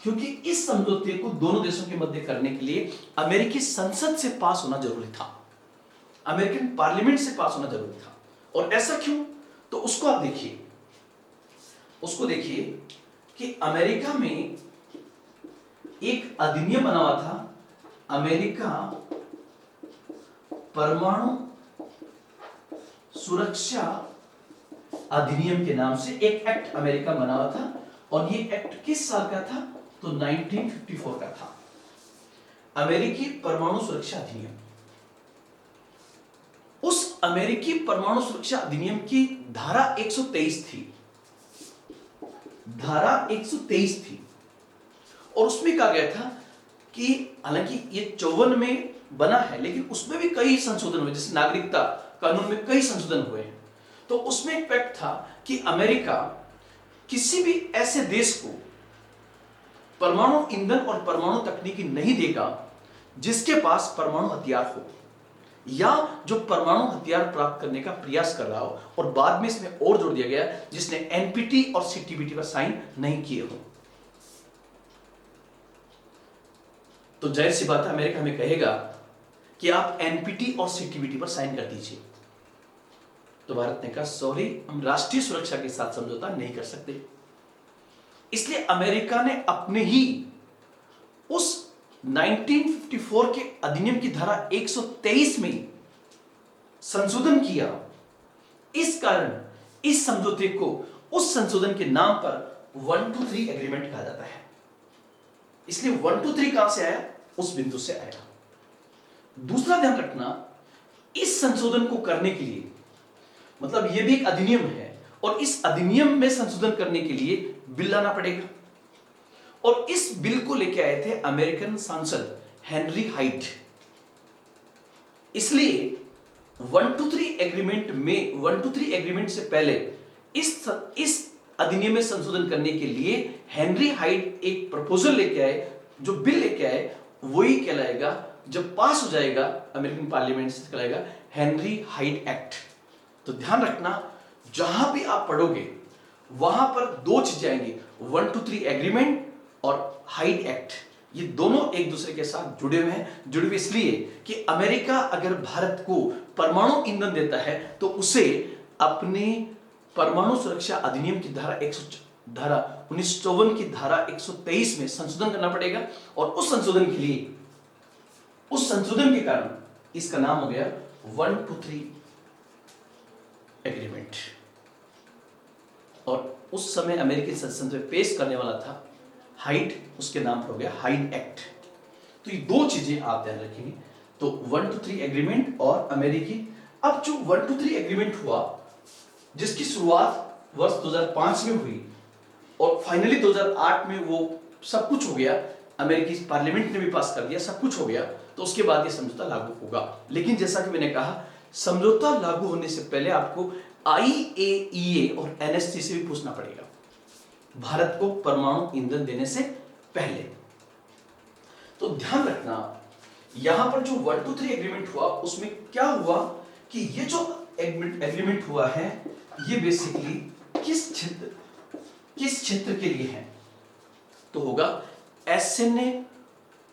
क्योंकि इस समझौते को दोनों देशों के मध्य करने के लिए अमेरिकी संसद से पास होना जरूरी था, अमेरिकन पार्लियामेंट से पास होना जरूरी था। और ऐसा क्यों? तो उसको आप देखिए कि अमेरिका में एक अधिनियम बना हुआ था, अमेरिका परमाणु सुरक्षा अधिनियम के नाम से एक एक्ट अमेरिका बना हुआ था। और ये एक्ट किस साल का था? तो 1954 का था, अमेरिकी परमाणु सुरक्षा अधिनियम। उस अमेरिकी परमाणु सुरक्षा अधिनियम की धारा 123 थी, और उसमें कहा गया था कि हालांकि ये 54 में बना है, लेकिन उसमें भी कई संशोधन हुए, जैसे नागरिकता कानून में कई संशोधन हुए हैं। तो उसमें एक फैक्ट था कि अमेरिका किसी भी ऐसे देश को परमाणु ईंधन और परमाणु तकनीकी नहीं देगा जिसके पास परमाणु हथियार हो, या जो परमाणु हथियार प्राप्त करने का प्रयास कर रहा हो। और बाद में इसमें और जोड़ दिया गया जिसने एनपीटी और सीटीबीटी पर साइन नहीं किए हो। तो जाहिर सी बात है, अमेरिका हमें कहेगा कि आप एनपीटी और सीटीबीटी पर साइन कर दीजिए। तो भारत ने कहा सॉरी, हम राष्ट्रीय सुरक्षा के साथ समझौता नहीं कर सकते। इसलिए अमेरिका ने अपने ही उस 1954 के अधिनियम की धारा 123 में संशोधन किया। इस कारण इस समझौते को उस संशोधन के नाम पर 1-3 एग्रीमेंट कहा जाता है। इसलिए 1-3 कहां से आया? उस बिंदु से आया। दूसरा ध्यान रखना, इस संशोधन को करने के लिए, मतलब यह भी एक अधिनियम है, और इस अधिनियम में संशोधन करने के लिए बिल लाना पड़ेगा। और इस बिल को लेकर आए थे अमेरिकन सांसद हेनरी हाइट। इसलिए 1-3 एग्रीमेंट से पहले इस अधिनियम में संशोधन करने के लिए हेनरी हाइट एक प्रपोजल लेके आए, जो बिल लेके आए वही कहलाएगा, जब पास हो जाएगा अमेरिकन पार्लियामेंट से, कहलाएगा हेनरी हाइट एक्ट। तो ध्यान रखना, जहां भी आप पढ़ोगे वहां पर दो चीजें आएंगी, 1-3 एग्रीमेंट और हाइट एक्ट। ये दोनों एक दूसरे के साथ जुड़े हुए इसलिए कि अमेरिका अगर भारत को परमाणु ईंधन देता है तो उसे अपने परमाणु सुरक्षा अधिनियम की धारा 1954 की धारा 123 में संशोधन करना पड़ेगा। और उस संशोधन के कारण इसका नाम हो गया 1-3 एग्रीमेंट। और उस समय अमेरिकी संसद में पेश करने वाला था हाइट, उसके नाम पर हो गया हाइट एक्ट। तो ये दो चीजें आप ध्यान रखेंगे। तो 1-3 एग्रीमेंट और अमेरिकी, अब जो 1-3 एग्रीमेंट हुआ जिसकी शुरुआत वर्ष 2005 में हुई और फाइनली 2008 में वो सब कुछ हो गया, अमेरिकी पार्लियामेंट ने भी पास कर दिया, सब कुछ हो गया, तो उसके बाद ये समझौता लागू होगा। लेकिन जैसा कि मैंने कहा, समझौता लागू होने से पहले आपको आईएईए और एनएससी से भी पूछना पड़ेगा, भारत को परमाणु ईंधन देने से पहले। तो ध्यान रखना, यहां पर जो 123 एग्रीमेंट हुआ उसमें क्या हुआ कि ये जो एग्रीमेंट हुआ है ये बेसिकली किस क्षेत्र के लिए है, तो होगा एसएनए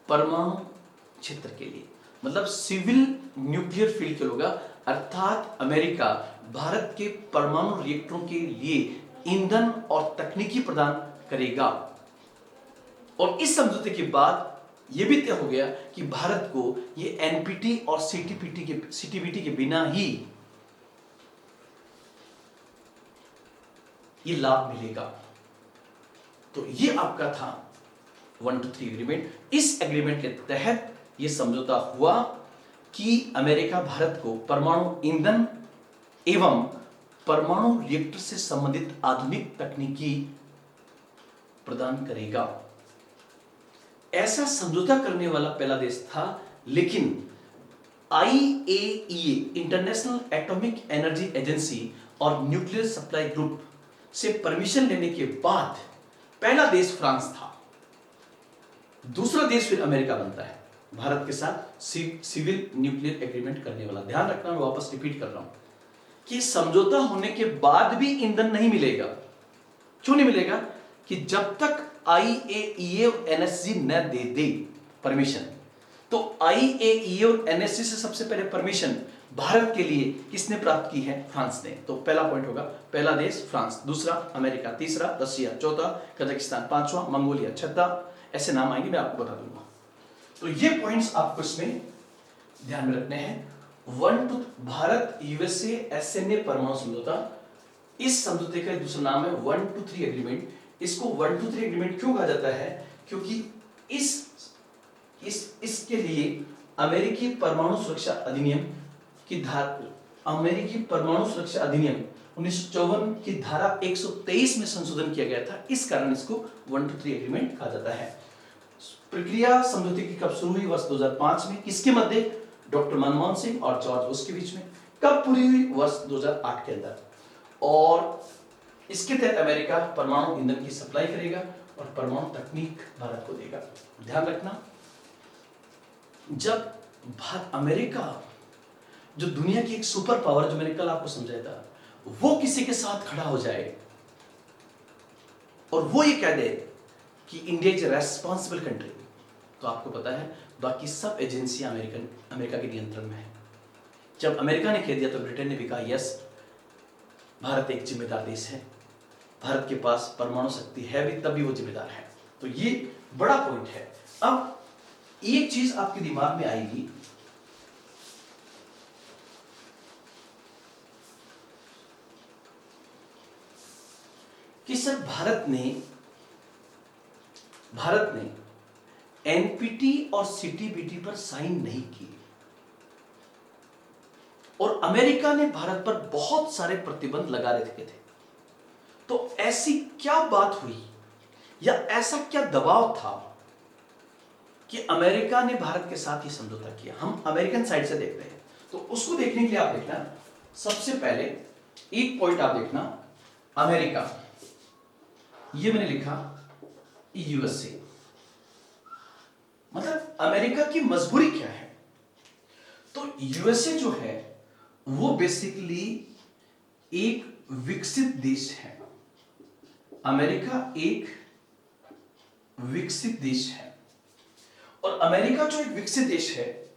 परमाणु क्षेत्र के लिए, मतलब सिविल न्यूक्लियर फील्ड के होगा, अर्थात अमेरिका भारत के परमाणु रिएक्टरों के लिए ईंधन और तकनीकी प्रदान करेगा। और इस समझौते के बाद यह भी तय हो गया कि भारत को ये एनपीटी और सीटीबीटी के बिना ही ये लाभ मिलेगा। तो ये आपका था 123 एग्रीमेंट। इस एग्रीमेंट के तहत यह समझौता हुआ कि अमेरिका भारत को परमाणु ईंधन एवं परमाणु रिएक्टर से संबंधित आधुनिक तकनीकी प्रदान करेगा। ऐसा समझौता करने वाला पहला देश था, लेकिन IAEA international atomic energy agency और न्यूक्लियर सप्लाई ग्रुप से परमिशन लेने के बाद पहला देश फ्रांस था, दूसरा देश फिर अमेरिका बनता है भारत के साथ सिविल न्यूक्लियर एग्रीमेंट करने वाला। ध्यान रखना, मैं वापस रिपीट कर रहा हूं कि समझौता होने के बाद भी ईंधन नहीं मिलेगा। क्यों नहीं मिलेगा? कि जब तक आईएईए और एनएसजी न दे परमिशन, तो आईएईए और एनएसजी से सबसे पहले परमिशन भारत के लिए किसने प्राप्त की है? फ्रांस ने। तो पहला पॉइंट होगा, पहला देश फ्रांस, दूसरा अमेरिका, तीसरा रशिया, चौथा कजाकिस्तान, पांचवा मंगोलिया, छठा, ऐसे नाम आएंगे, मैं आपको बता दूंगा। तो ये पॉइंट्स आपको इसमें ध्यान में रखने हैं। भारत यूएसए एसएनए परमाणु समझौता, इस समझौते का दूसरा नाम है 123 एग्रीमेंट। इसको 123 एग्रीमेंट क्यों कहा जाता है? क्योंकि इसके लिए अमेरिकी परमाणु सुरक्षा अधिनियम की अमेरिकी परमाणु सुरक्षा अधिनियम 1954 की धारा 123 में संशोधन किया गया था, इस कारण इसको 123 एग्रीमेंट कहा जाता है। प्रक्रिया समझौते की कब शुरू हुई? वर्ष 2005 में। किसके मध्य? डॉक्टर मनमोहन सिंह और जॉर्ज बुश के बीच में। कब पूरी हुई? वर्ष 2008 के अंदर। और इसके तहत अमेरिका परमाणु ईंधन की सप्लाई करेगा और परमाणु तकनीक भारत को देगा। ध्यान रखना, जब अमेरिका जो दुनिया की एक सुपर पावर, जो मैंने कल आपको समझाया था, वो किसी के साथ खड़ा हो जाए और वो ये कह दे कि इंडिया इज रेस्पॉन्सिबल कंट्री, तो आपको पता है बाकी सब एजेंसियां अमेरिका के नियंत्रण में है। जब अमेरिका ने कह दिया तो ब्रिटेन ने भी कहा यस, भारत एक जिम्मेदार देश है, भारत के पास परमाणु शक्ति है भी, तभी वो जिम्मेदार है। तो ये बड़ा पॉइंट है। अब एक चीज आपके दिमाग में आएगी कि सर भारत ने एनपीटी और सीटीबीटी पर साइन नहीं की और अमेरिका ने भारत पर बहुत सारे प्रतिबंध लगा रखे थे, तो ऐसी क्या बात हुई या ऐसा क्या दबाव था कि अमेरिका ने भारत के साथ ही समझौता किया? हम अमेरिकन साइड से देखते हैं, तो उसको देखने के लिए आप देखना, सबसे पहले एक पॉइंट आप देखना, अमेरिका, ये मैंने लिखा यूएसए, मतलब अमेरिका की मजबूरी क्या है? तो यूएसए जो है वो बेसिकली एक विकसित देश है, अमेरिका एक विकसित देश है। और अमेरिका जो एक विकसित देश है,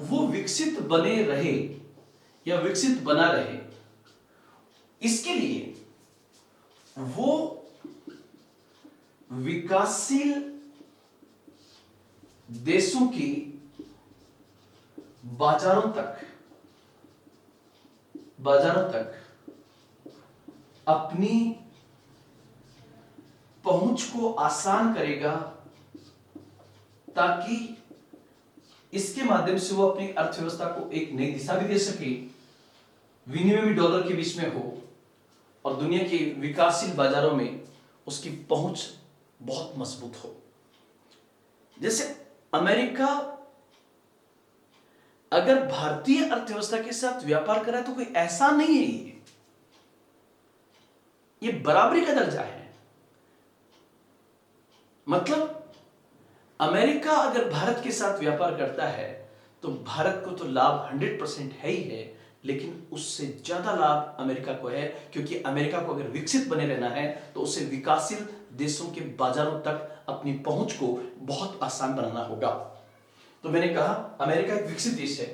वो विकसित बने रहे या विकसित बना रहे, इसके लिए वो विकासशील देशों की बाजारों तक अपनी पहुंच को आसान करेगा, ताकि इसके माध्यम से वो अपनी अर्थव्यवस्था को एक नई दिशा भी दे सके, विनिमय भी डॉलर के बीच में हो और दुनिया के विकासशील बाजारों में उसकी पहुंच बहुत मजबूत हो। जैसे अमेरिका अगर भारतीय अर्थव्यवस्था के साथ व्यापार कर रहा है तो कोई ऐसा नहीं है, ये बराबरी का दर्जा है। मतलब अमेरिका अगर भारत के साथ व्यापार करता है तो भारत को तो लाभ 100% है ही है, लेकिन उससे ज्यादा लाभ अमेरिका को है, क्योंकि अमेरिका को अगर विकसित बने रहना है तो उसे विकासशील देशों के बाजारों तक अपनी पहुंच को बहुत आसान बनाना होगा। तो मैंने कहा अमेरिका एक विकसित देश है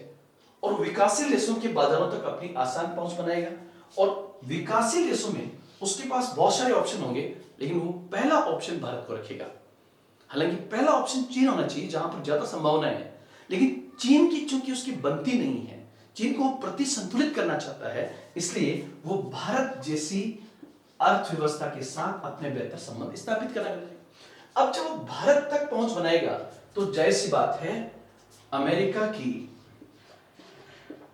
और विकासशील देशों के बाजारों तक अपनी आसान पहुंच बनाएगा, और विकासशील देशों में उसके पास बहुत सारे ऑप्शन होंगे, लेकिन वो पहला ऑप्शन भारत को रखेगा। हालांकि पहला ऑप्शन चीन होना चाहिए जहां पर ज्यादा संभावनाएं है, लेकिन चीन की चूंकि उसकी बनती नहीं है, चीन को प्रति संतुलित करना चाहता है, इसलिए वो भारत जैसी अर्थव्यवस्था के साथ अपने बेहतर संबंध स्थापित करना चाहता है। अब जब वो भारत तक पहुंच बनाएगा तो जाहिर सी बात है अमेरिका की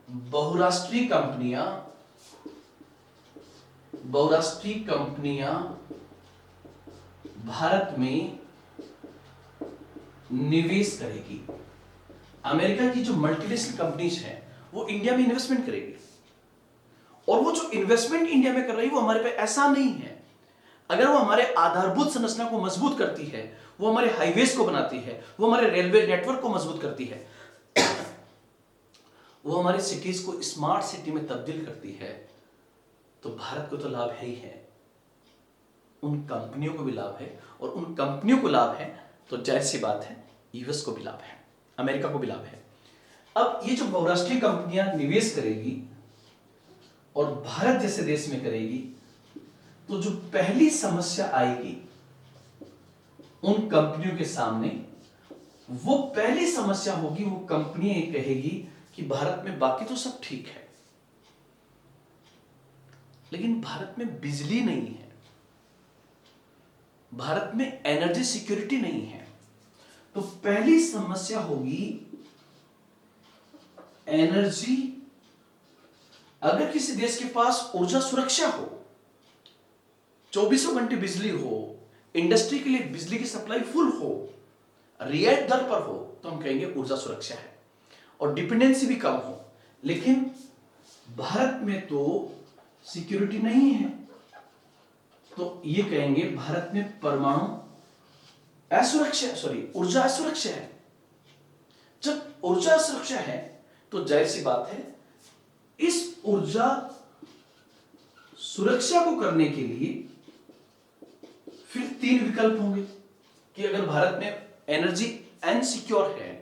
बहुराष्ट्रीय कंपनियां भारत में निवेश करेगी। अमेरिका की जो मल्टीनेशनल कंपनीज हैं वो इंडिया में इन्वेस्टमेंट करेगी, और वो जो इन्वेस्टमेंट इंडिया में कर रही है वो हमारे पे ऐसा नहीं है। अगर वो हमारे आधारभूत संरचना को मजबूत करती है, वो हमारे हाईवेज को बनाती है, वो हमारे रेलवे नेटवर्क को मजबूत करती है, वो हमारी सिटीज को स्मार्ट सिटी में तब्दील करती है, तो भारत को तो लाभ है ही है, उन कंपनियों को भी लाभ है, और उन कंपनियों को लाभ है तो जाहिर सी बात है यूएस को भी लाभ है, अमेरिका को भी लाभ है। अब ये जो बहुराष्ट्रीय कंपनियां निवेश करेगी और भारत जैसे देश में करेगी, तो जो पहली समस्या आएगी उन कंपनियों के सामने, वो पहली समस्या होगी, वो कंपनी कहेगी कि भारत में बाकी तो सब ठीक है, लेकिन भारत में बिजली नहीं है, भारत में एनर्जी सिक्योरिटी नहीं है। तो पहली समस्या होगी एनर्जी। अगर किसी देश के पास ऊर्जा सुरक्षा हो, 24 घंटे बिजली हो, इंडस्ट्री के लिए बिजली की सप्लाई फुल हो, रियायत दर पर हो, तो हम कहेंगे ऊर्जा सुरक्षा है और डिपेंडेंसी भी कम हो। लेकिन भारत में तो सिक्योरिटी नहीं है, तो ये कहेंगे भारत में परमाणु ऊर्जा असुरक्षा है। जब ऊर्जा सुरक्षा है तो जाहिर सी बात है इस ऊर्जा सुरक्षा को करने के लिए फिर 3 विकल्प होंगे कि अगर भारत में एनर्जी अनसिक्योर है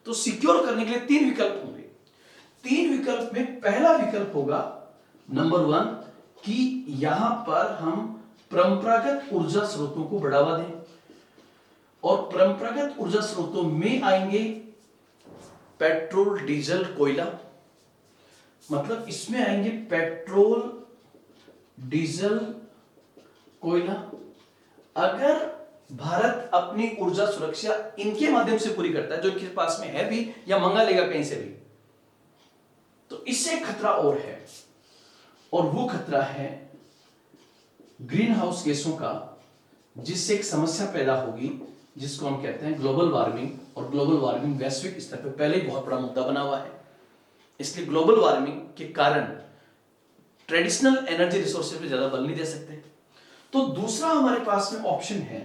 तो सिक्योर करने के लिए 3 विकल्प होंगे। 3 विकल्प में पहला विकल्प होगा नंबर 1 कि यहां पर हम परंपरागत ऊर्जा स्रोतों को बढ़ावा दें, और परंपरागत ऊर्जा स्रोतों में आएंगे पेट्रोल, डीजल, कोयला। मतलब इसमें आएंगे पेट्रोल, डीजल, कोयला। अगर भारत अपनी ऊर्जा सुरक्षा इनके माध्यम से पूरी करता है, जो इनके पास में है भी या मंगा लेगा कहीं से भी, तो इससे खतरा और है, और वो खतरा है ग्रीन हाउस गैसों का, जिससे एक समस्या पैदा होगी जिसको हम कहते हैं ग्लोबल वार्मिंग। और ग्लोबल वार्मिंग वैश्विक स्तर पर पहले ही बहुत बड़ा मुद्दा बना हुआ है, इसलिए ग्लोबल वार्मिंग के कारण ट्रेडिशनल एनर्जी रिसोर्सेज पे ज्यादा बल नहीं दे सकते। तो दूसरा हमारे पास में ऑप्शन है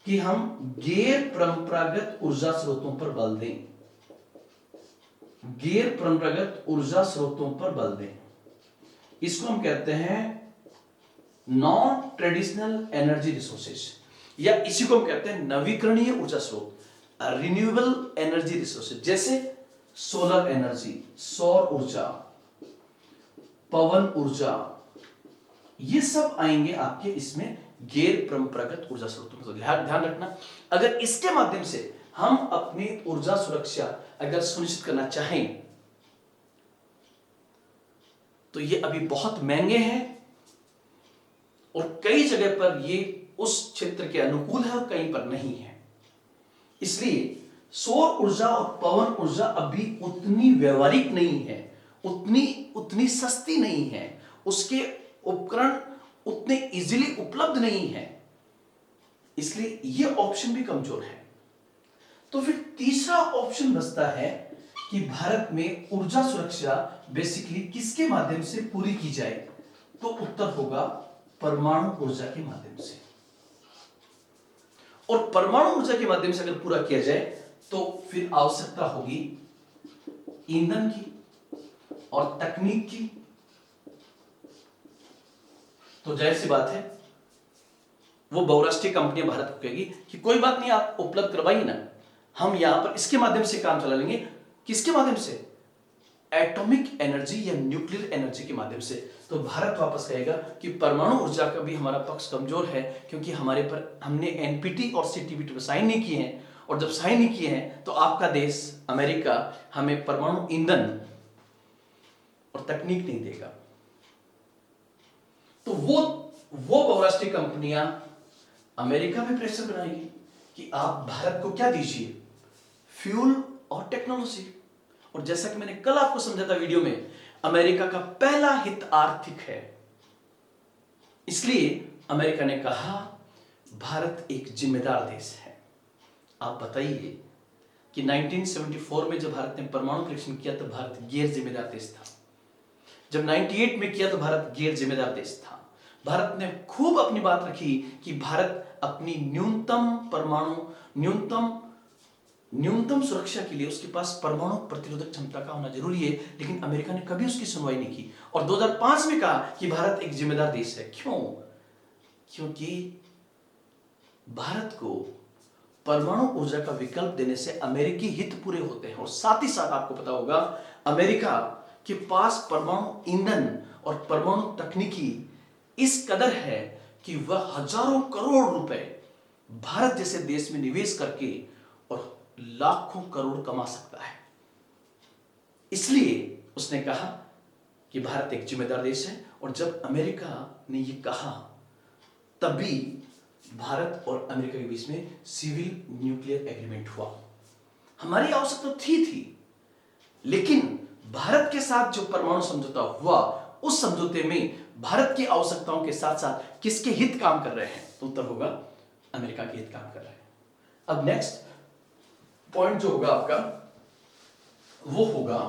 कि हम गैर परंपरागत ऊर्जा स्रोतों पर बल दें, गैर परंपरागत ऊर्जा स्रोतों पर बल दें। इसको हम कहते हैं नॉन ट्रेडिशनल एनर्जी रिसोर्सेज, या इसी को हम कहते हैं नवीकरणीय ऊर्जा स्रोत, रिन्यूएबल एनर्जी रिसोर्सेज, जैसे सोलर एनर्जी, सौर ऊर्जा, पवन ऊर्जा, ये सब आएंगे आपके इसमें गैर परंपरागत ऊर्जा स्रोतों में। ध्यान रखना, अगर इसके माध्यम से हम अपनी ऊर्जा सुरक्षा अगर सुनिश्चित करना चाहें तो ये अभी बहुत महंगे हैं, और कई जगह पर ये उस क्षेत्र के अनुकूल है और कहीं पर नहीं है। इसलिए सौर ऊर्जा और पवन ऊर्जा अभी उतनी व्यवहारिक नहीं है, उतनी सस्ती नहीं है, उसके उपकरण उतने इजीली उपलब्ध नहीं है, इसलिए यह ऑप्शन भी कमजोर है। तो फिर तीसरा ऑप्शन बचता है कि भारत में ऊर्जा सुरक्षा बेसिकली किसके माध्यम से पूरी की जाए, तो उत्तर होगा परमाणु ऊर्जा के माध्यम से। और परमाणु ऊर्जा के माध्यम से अगर पूरा किया जाए तो फिर आवश्यकता होगी ईंधन की और तकनीक की। तो जाहिर सी बात है वो बहुराष्ट्रीय कंपनियां भारत को कहेगी कि कोई बात नहीं, आप उपलब्ध करवाइए ना, हम यहां पर इसके माध्यम से काम चला लेंगे। किसके माध्यम से? एटॉमिक एनर्जी या न्यूक्लियर एनर्जी के माध्यम से। तो भारत वापस कहेगा कि परमाणु ऊर्जा का भी हमारा पक्ष कमजोर है, क्योंकि हमारे पर हमने एनपीटी और सीटीबीटी पर साइन नहीं किए हैं, और जब साइन नहीं किए हैं तो आपका देश अमेरिका हमें परमाणु ईंधन और तकनीक नहीं देगा। तो वो बहुराष्ट्रीय कंपनियां अमेरिका में प्रेशर बनाएगी कि आप भारत को क्या दीजिए, फ्यूल और टेक्नोलॉजी। और जैसा कि मैंने कल आपको समझा था वीडियो में, अमेरिका का पहला हित आर्थिक है, इसलिए अमेरिका ने कहा भारत एक जिम्मेदार देश है। आप बताइए कि 1974 में जब भारत ने परमाणु परीक्षण किया तो भारत गैर जिम्मेदार देश था, जब 98 में किया तो भारत गैर जिम्मेदार देश था। भारत ने खूब अपनी बात रखी कि भारत अपनी न्यूनतम सुरक्षा के लिए उसके पास परमाणु प्रतिरोधक क्षमता का होना जरूरी है, लेकिन अमेरिका ने कभी उसकी सुनवाई नहीं की और 2005 में कहा कि भारत एक जिम्मेदार देश है। क्यों? क्योंकि भारत को परमाणु ऊर्जा का विकल्प देने से अमेरिकी हित पूरे होते हैं, और साथ ही साथ आपको पता होगा अमेरिका के पास परमाणु ईंधन और परमाणु तकनीकी इस कदर है कि वह हजारों करोड़ रुपए भारत जैसे देश में निवेश करके और लाखों करोड़ कमा सकता है। इसलिए उसने कहा कि भारत एक जिम्मेदार देश है, और जब अमेरिका ने यह कहा तभी भारत और अमेरिका के बीच में सिविल न्यूक्लियर एग्रीमेंट हुआ। हमारी आवश्यकता थी, लेकिन भारत के साथ जो परमाणु समझौता हुआ उस समझौते में भारत की आवश्यकताओं के साथ साथ किसके हित काम कर रहे हैं, तो उत्तर होगा अमेरिका के हित काम कर रहे हैं। अब नेक्स्ट पॉइंट जो होगा आपका वो होगा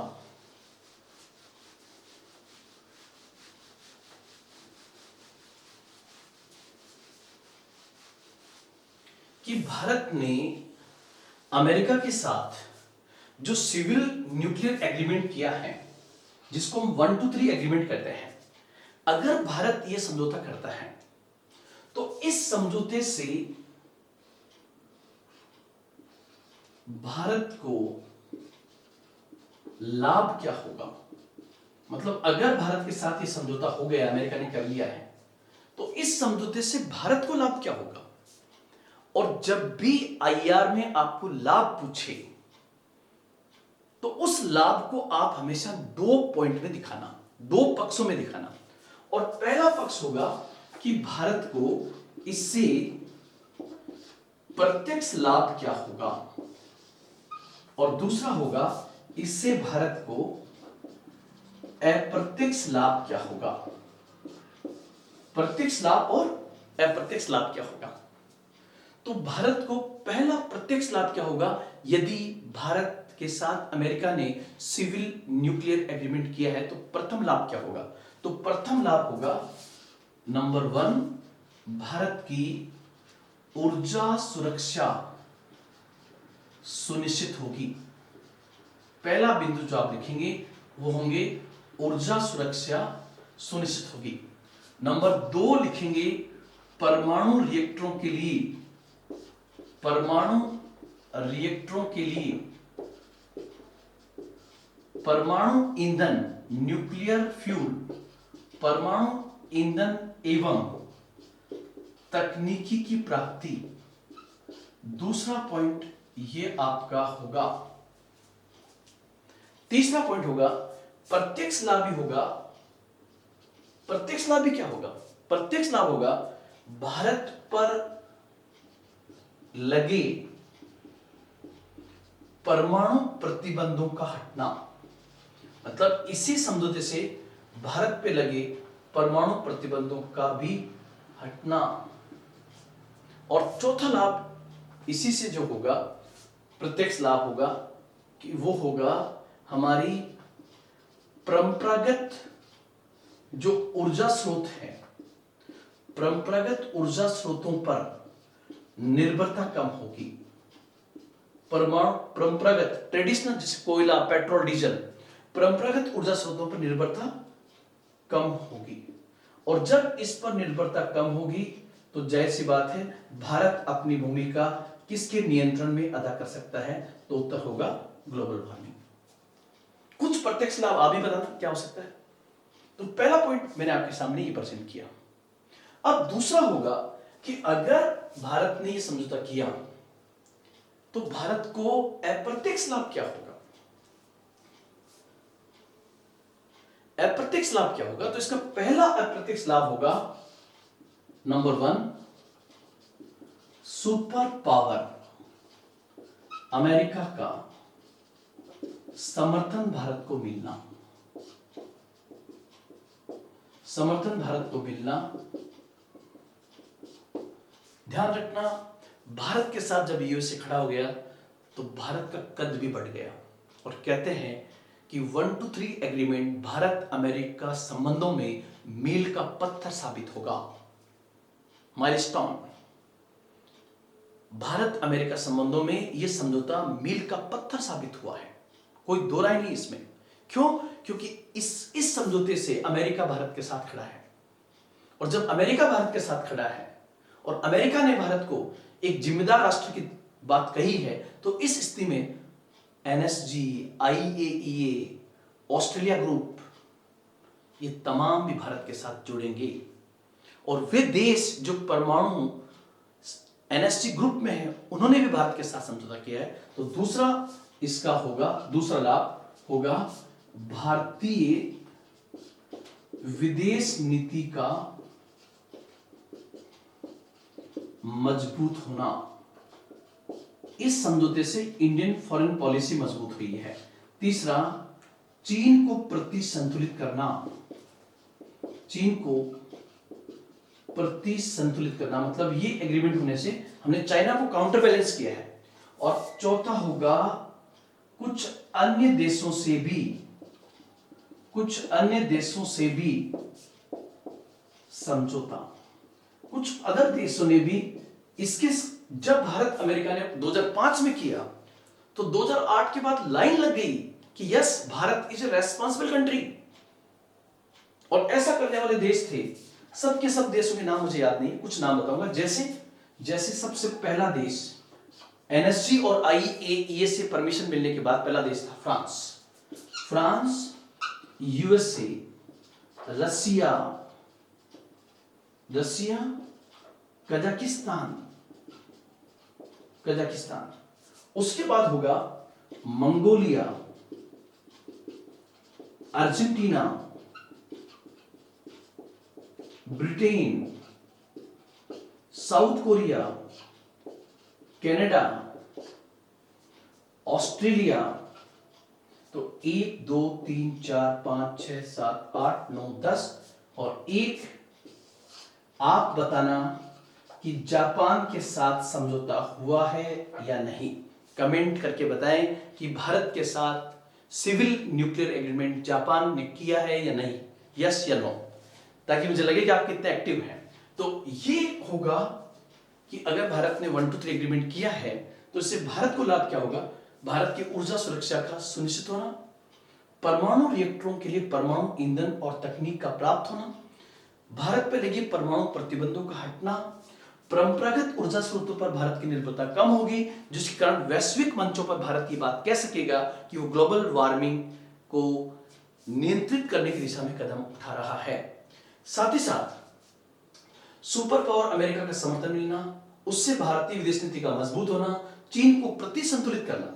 कि भारत ने अमेरिका के साथ जो सिविल न्यूक्लियर एग्रीमेंट किया है, जिसको हम 1, 2, 3 एग्रीमेंट कहते हैं, अगर भारत यह समझौता करता है तो इस समझौते से भारत को लाभ क्या होगा। मतलब अगर भारत के साथ यह समझौता हो गया, अमेरिका ने कर लिया है, तो इस समझौते से भारत को लाभ क्या होगा। और जब भी आईआर में आपको लाभ पूछे तो उस लाभ को आप हमेशा 2 पॉइंट में दिखाना, 2 पक्षों में दिखाना। और पहला पक्ष होगा कि भारत को इससे प्रत्यक्ष लाभ क्या होगा, और दूसरा होगा इससे भारत को अप्रत्यक्ष लाभ क्या होगा। प्रत्यक्ष लाभ और अप्रत्यक्ष लाभ क्या होगा। तो भारत को पहला प्रत्यक्ष लाभ क्या होगा, यदि भारत के साथ अमेरिका ने सिविल न्यूक्लियर एग्रीमेंट किया है तो प्रथम लाभ क्या होगा। तो प्रथम लाभ होगा नंबर 1, भारत की ऊर्जा सुरक्षा सुनिश्चित होगी। पहला बिंदु जो आप लिखेंगे वो होंगे ऊर्जा सुरक्षा सुनिश्चित होगी। नंबर 2 लिखेंगे परमाणु रिएक्टरों के लिए परमाणु ईंधन न्यूक्लियर फ्यूल, परमाणु ईंधन एवं तकनीकी की प्राप्ति। दूसरा पॉइंट ये आपका होगा। तीसरा पॉइंट होगा प्रत्यक्ष लाभ भी होगा। प्रत्यक्ष लाभ भी क्या होगा? प्रत्यक्ष लाभ होगा भारत पर लगे परमाणु प्रतिबंधों का हटना। मतलब इसी समझौते से भारत पे लगे परमाणु प्रतिबंधों का भी हटना। और चौथा लाभ इसी से जो होगा प्रत्यक्ष लाभ होगा कि वो होगा हमारी परंपरागत जो ऊर्जा स्रोत है, परंपरागत ऊर्जा स्रोतों पर निर्भरता कम होगी। परंपरागत ट्रेडिशनल जैसे कोयला, पेट्रोल, डीजल, परंपरागत ऊर्जा स्रोतों पर निर्भरता कम होगी। और जब इस पर निर्भरता कम होगी तो जाहिर सी बात है भारत अपनी भूमिका किसके नियंत्रण में अदा कर सकता है, तो उत्तर होगा ग्लोबल वार्मिंग। कुछ प्रत्यक्ष लाभ आप भी बताना क्या हो सकता है। तो पहला पॉइंट मैंने आपके सामने ये प्रेजेंट किया। अब दूसरा होगा कि अगर भारत ने ये समझौता किया तो भारत को अप्रत्यक्ष लाभ क्या होगा। अप्रत्यक्ष लाभ क्या होगा, तो इसका पहला अप्रत्यक्ष लाभ होगा नंबर 1, सुपर पावर अमेरिका का समर्थन भारत को मिलना। समर्थन भारत को मिलना। ध्यान रखना, भारत के साथ जब यूएसए खड़ा हो गया तो भारत का कद भी बढ़ गया और कहते हैं कि 123 एग्रीमेंट भारत अमेरिका संबंधों में मील का पत्थर साबित होगा। माइलस्टोन, भारत अमेरिका संबंधों में यह समझौता मील का पत्थर साबित हुआ है, कोई दो राय नहीं इसमें। क्यों? क्योंकि इस समझौते से अमेरिका भारत के साथ खड़ा है, और जब अमेरिका भारत के साथ खड़ा है और अमेरिका ने भारत को एक जिम्मेदार राष्ट्र की बात कही है, तो इस स्थिति में एनएसजी, आईएईए, ऑस्ट्रेलिया ग्रुप, ये तमाम भी भारत के साथ जुड़ेंगे। और वे देश जो परमाणु एनएसजी ग्रुप में है उन्होंने भी भारत के साथ समझौता किया है। तो दूसरा इसका होगा, दूसरा लाभ होगा भारतीय विदेश नीति का मजबूत होना। इस समझौते से इंडियन फॉरेन पॉलिसी मजबूत हुई है। तीसरा, चीन को प्रति संतुलित करना। चीन को प्रति संतुलित करना मतलब ये एग्रीमेंट होने से हमने चाइना को काउंटर बैलेंस किया है। और चौथा होगा कुछ अन्य देशों से भी समझौता। कुछ अदर देशों ने भी इसके, जब भारत अमेरिका ने 2005 में किया तो 2008 के बाद लाइन लग गई कि yes, Bharat is a responsible country. और ऐसा करने वाले देश थे, सबके सब देशों के नाम मुझे याद नहीं, कुछ नाम बताऊंगा। जैसे सबसे पहला देश एनएसजी और आईएईए से परमिशन मिलने के बाद पहला देश था फ्रांस, यूएसए, रसिया, कजाकिस्तान। उसके बाद होगा Mongolia, Argentina, Britain, south Korea, Canada, Australia. तो 1 2 3 4 5 6 7 8 9 10 और एक आप बताना कि जापान के साथ समझौता हुआ है या नहीं। कमेंट करके बताएं कि भारत के साथ सिविल न्यूक्लियर एग्रीमेंट जापान ने किया है या नहीं, यस या नो, ताकि मुझे लगे कि आप कितने एक्टिव हैं। तो ये होगा कि अगर भारत ने 1 2 3 एग्रीमेंट किया है तो इससे भारत को लाभ क्या होगा। भारत की ऊर्जा सुरक्षा का सुनिश्चित होना, परमाणु रिएक्टरों के लिए परमाणु ईंधन और तकनीक का प्राप्त होना, भारत पर लगे परमाणु प्रतिबंधों का हटना, परंपरागत ऊर्जा स्रोतों पर भारत की निर्भरता कम होगी, जिसके कारण वैश्विक मंचों पर भारत ये बात कह सकेगा कि वो ग्लोबल वार्मिंग को नियंत्रित करने की दिशा में कदम उठा रहा है। साथ ही साथ सुपर पावर अमेरिका का समर्थन मिलना, उससे भारतीय विदेश नीति का मजबूत होना, चीन को प्रति संतुलित करना,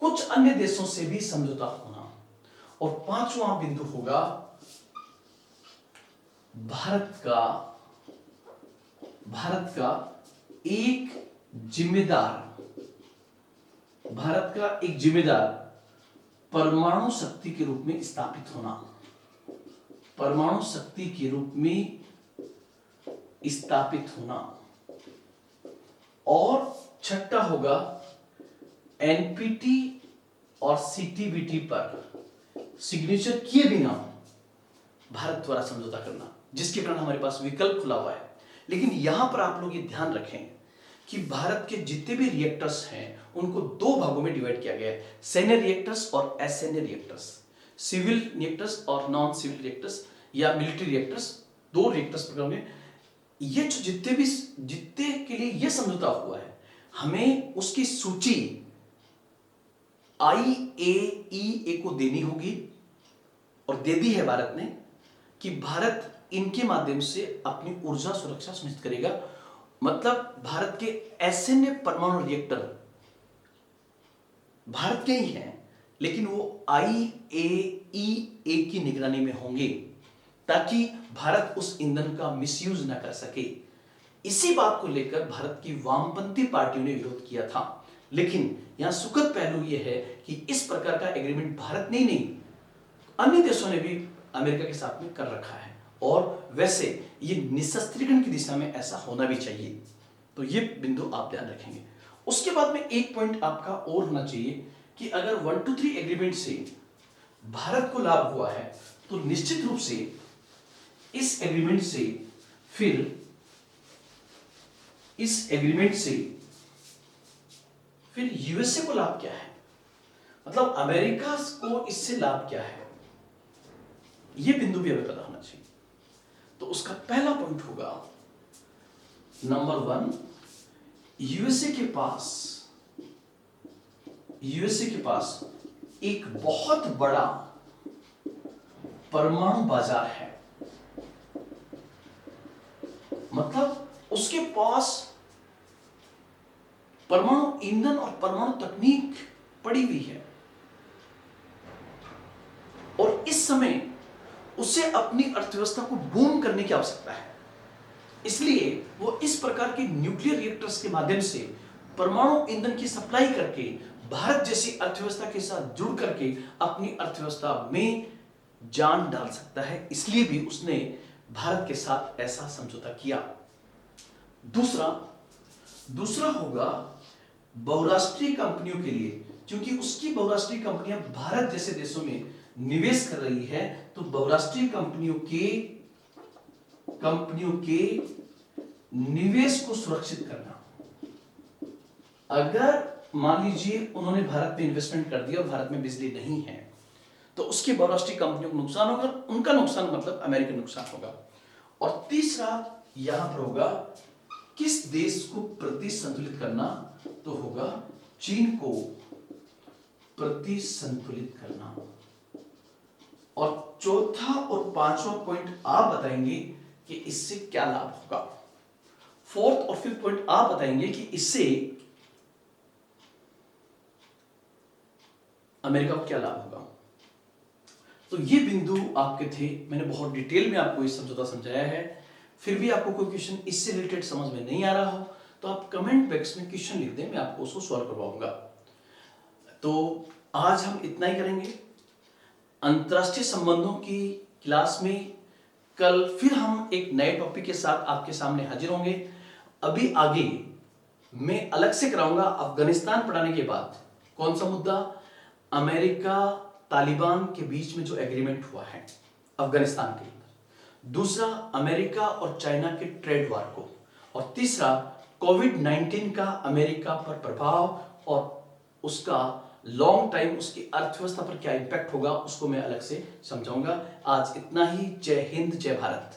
कुछ अन्य देशों से भी समझौता होना, और पांचवां बिंदु होगा भारत का एक जिम्मेदार परमाणु शक्ति के रूप में स्थापित होना। परमाणु शक्ति के रूप में स्थापित होना। और छठा होगा एनपीटी और सीटीबीटी पर सिग्नेचर किए बिना भारत द्वारा समझौता करना, जिसके कारण हमारे पास विकल्प खुला हुआ है। लेकिन यहां पर आप लोग ये ध्यान रखें कि भारत के जितने भी रिएक्टर्स हैं उनको दो भागों में डिवाइड किया गया है, सैन्य रिएक्टर्स और असैन्य रिएक्टर्स, सिविल रिएक्टर्स और नॉन सिविल रिएक्टर्स या मिलिट्री रिएक्टर्स, दो रिएक्टर्स प्रकार में। ये जो जितने के लिए यह समझौता हुआ है, हमें उसकी सूची IAEA को देनी होगी और दे दी है भारत ने कि भारत इनके माध्यम से अपनी ऊर्जा सुरक्षा सुनिश्चित करेगा। मतलब भारत के असैन्य परमाणु रिएक्टर भारत के ही हैं, लेकिन वो IAEA की निगरानी में होंगे ताकि भारत उस ईंधन का मिसयूज ना कर सके। इसी बात को लेकर भारत की वामपंथी पार्टियों ने विरोध किया था। लेकिन यहां सुखद पहलू यह है कि इस प्रकार का एग्रीमेंट भारत ने नहीं, अन्य देशों ने भी अमेरिका के साथ में कर रखा है, और वैसे ये निशस्त्रीकरण की दिशा में ऐसा होना भी चाहिए। तो ये बिंदु आप ध्यान रखेंगे। उसके बाद में एक पॉइंट आपका और होना चाहिए कि अगर 123 एग्रीमेंट से भारत को लाभ हुआ है तो निश्चित रूप से इस एग्रीमेंट से फिर यूएसए को लाभ क्या है, मतलब अमेरिका को इससे लाभ क्या है, यह बिंदु भी हमें पता होना चाहिए। तो उसका पहला पॉइंट होगा, नंबर 1, यूएसए के पास एक बहुत बड़ा परमाणु बाजार है। मतलब उसके पास परमाणु ईंधन और परमाणु तकनीक पड़ी हुई है, और इस समय उसे अपनी अर्थव्यवस्था को बूम करने की आवश्यकता है। इसलिए वो इस प्रकार के न्यूक्लियर रिएक्टर्स के माध्यम से परमाणु ईंधन की सप्लाई करके भारत जैसी अर्थव्यवस्था के साथ जुड़ करके अपनी अर्थव्यवस्था में जान डाल सकता है। इसलिए भी उसने भारत के साथ ऐसा समझौता किया। दूसरा होगा बहुराष्ट्रीय कंपनियों के लिए, क्योंकि उसकी बहुराष्ट्रीय कंपनियां भारत जैसे देशों में निवेश कर रही है, तो बहुराष्ट्रीय कंपनियों के निवेश को सुरक्षित करना। अगर मान लीजिए उन्होंने भारत में इन्वेस्टमेंट कर दिया और भारत में बिजली नहीं है, तो उसकी बहुराष्ट्रीय कंपनियों को नुकसान होगा। उनका नुकसान मतलब अमेरिकन नुकसान होगा। और तीसरा यहां पर होगा, किस देश को प्रतिसंतुलित करना, तो होगा चीन को प्रतिसंतुलित करना। और चौथा और पांचवा पॉइंट आप बताएंगे कि इससे क्या लाभ होगा। फोर्थ और फिफ्थ पॉइंट आप बताएंगे कि इससे अमेरिका को क्या लाभ होगा। तो ये बिंदु आपके थे। मैंने बहुत डिटेल में आपको इस समझौता समझाया है। फिर भी आपको कोई क्वेश्चन इससे रिलेटेड समझ में नहीं आ रहा हो तो आप कमेंट बॉक्स में क्वेश्चन लिख दें, मैं आपको उसको सॉल्व करवाऊंगा। तो आज हम इतना ही करेंगे। अंतरराष्ट्रीय संबंधों की क्लास में कल फिर हम एक नए टॉपिक के साथ आपके सामने हाजिर होंगे। अभी आगे मैं अलग से कराऊंगा अफगानिस्तान पढ़ाने के बाद। कौन सा मुद्दा? अमेरिका तालिबान के बीच में जो एग्रीमेंट हुआ है अफगानिस्तान के अंदर। दूसरा, अमेरिका और चाइना के ट्रेड वार को। और तीसरा, कोविड-19 का अमेरिका पर प्रभाव और उसका लॉन्ग टाइम उसकी अर्थव्यवस्था पर क्या इंपैक्ट होगा, उसको मैं अलग से समझाऊंगा। आज इतना ही। जय हिंद, जय भारत।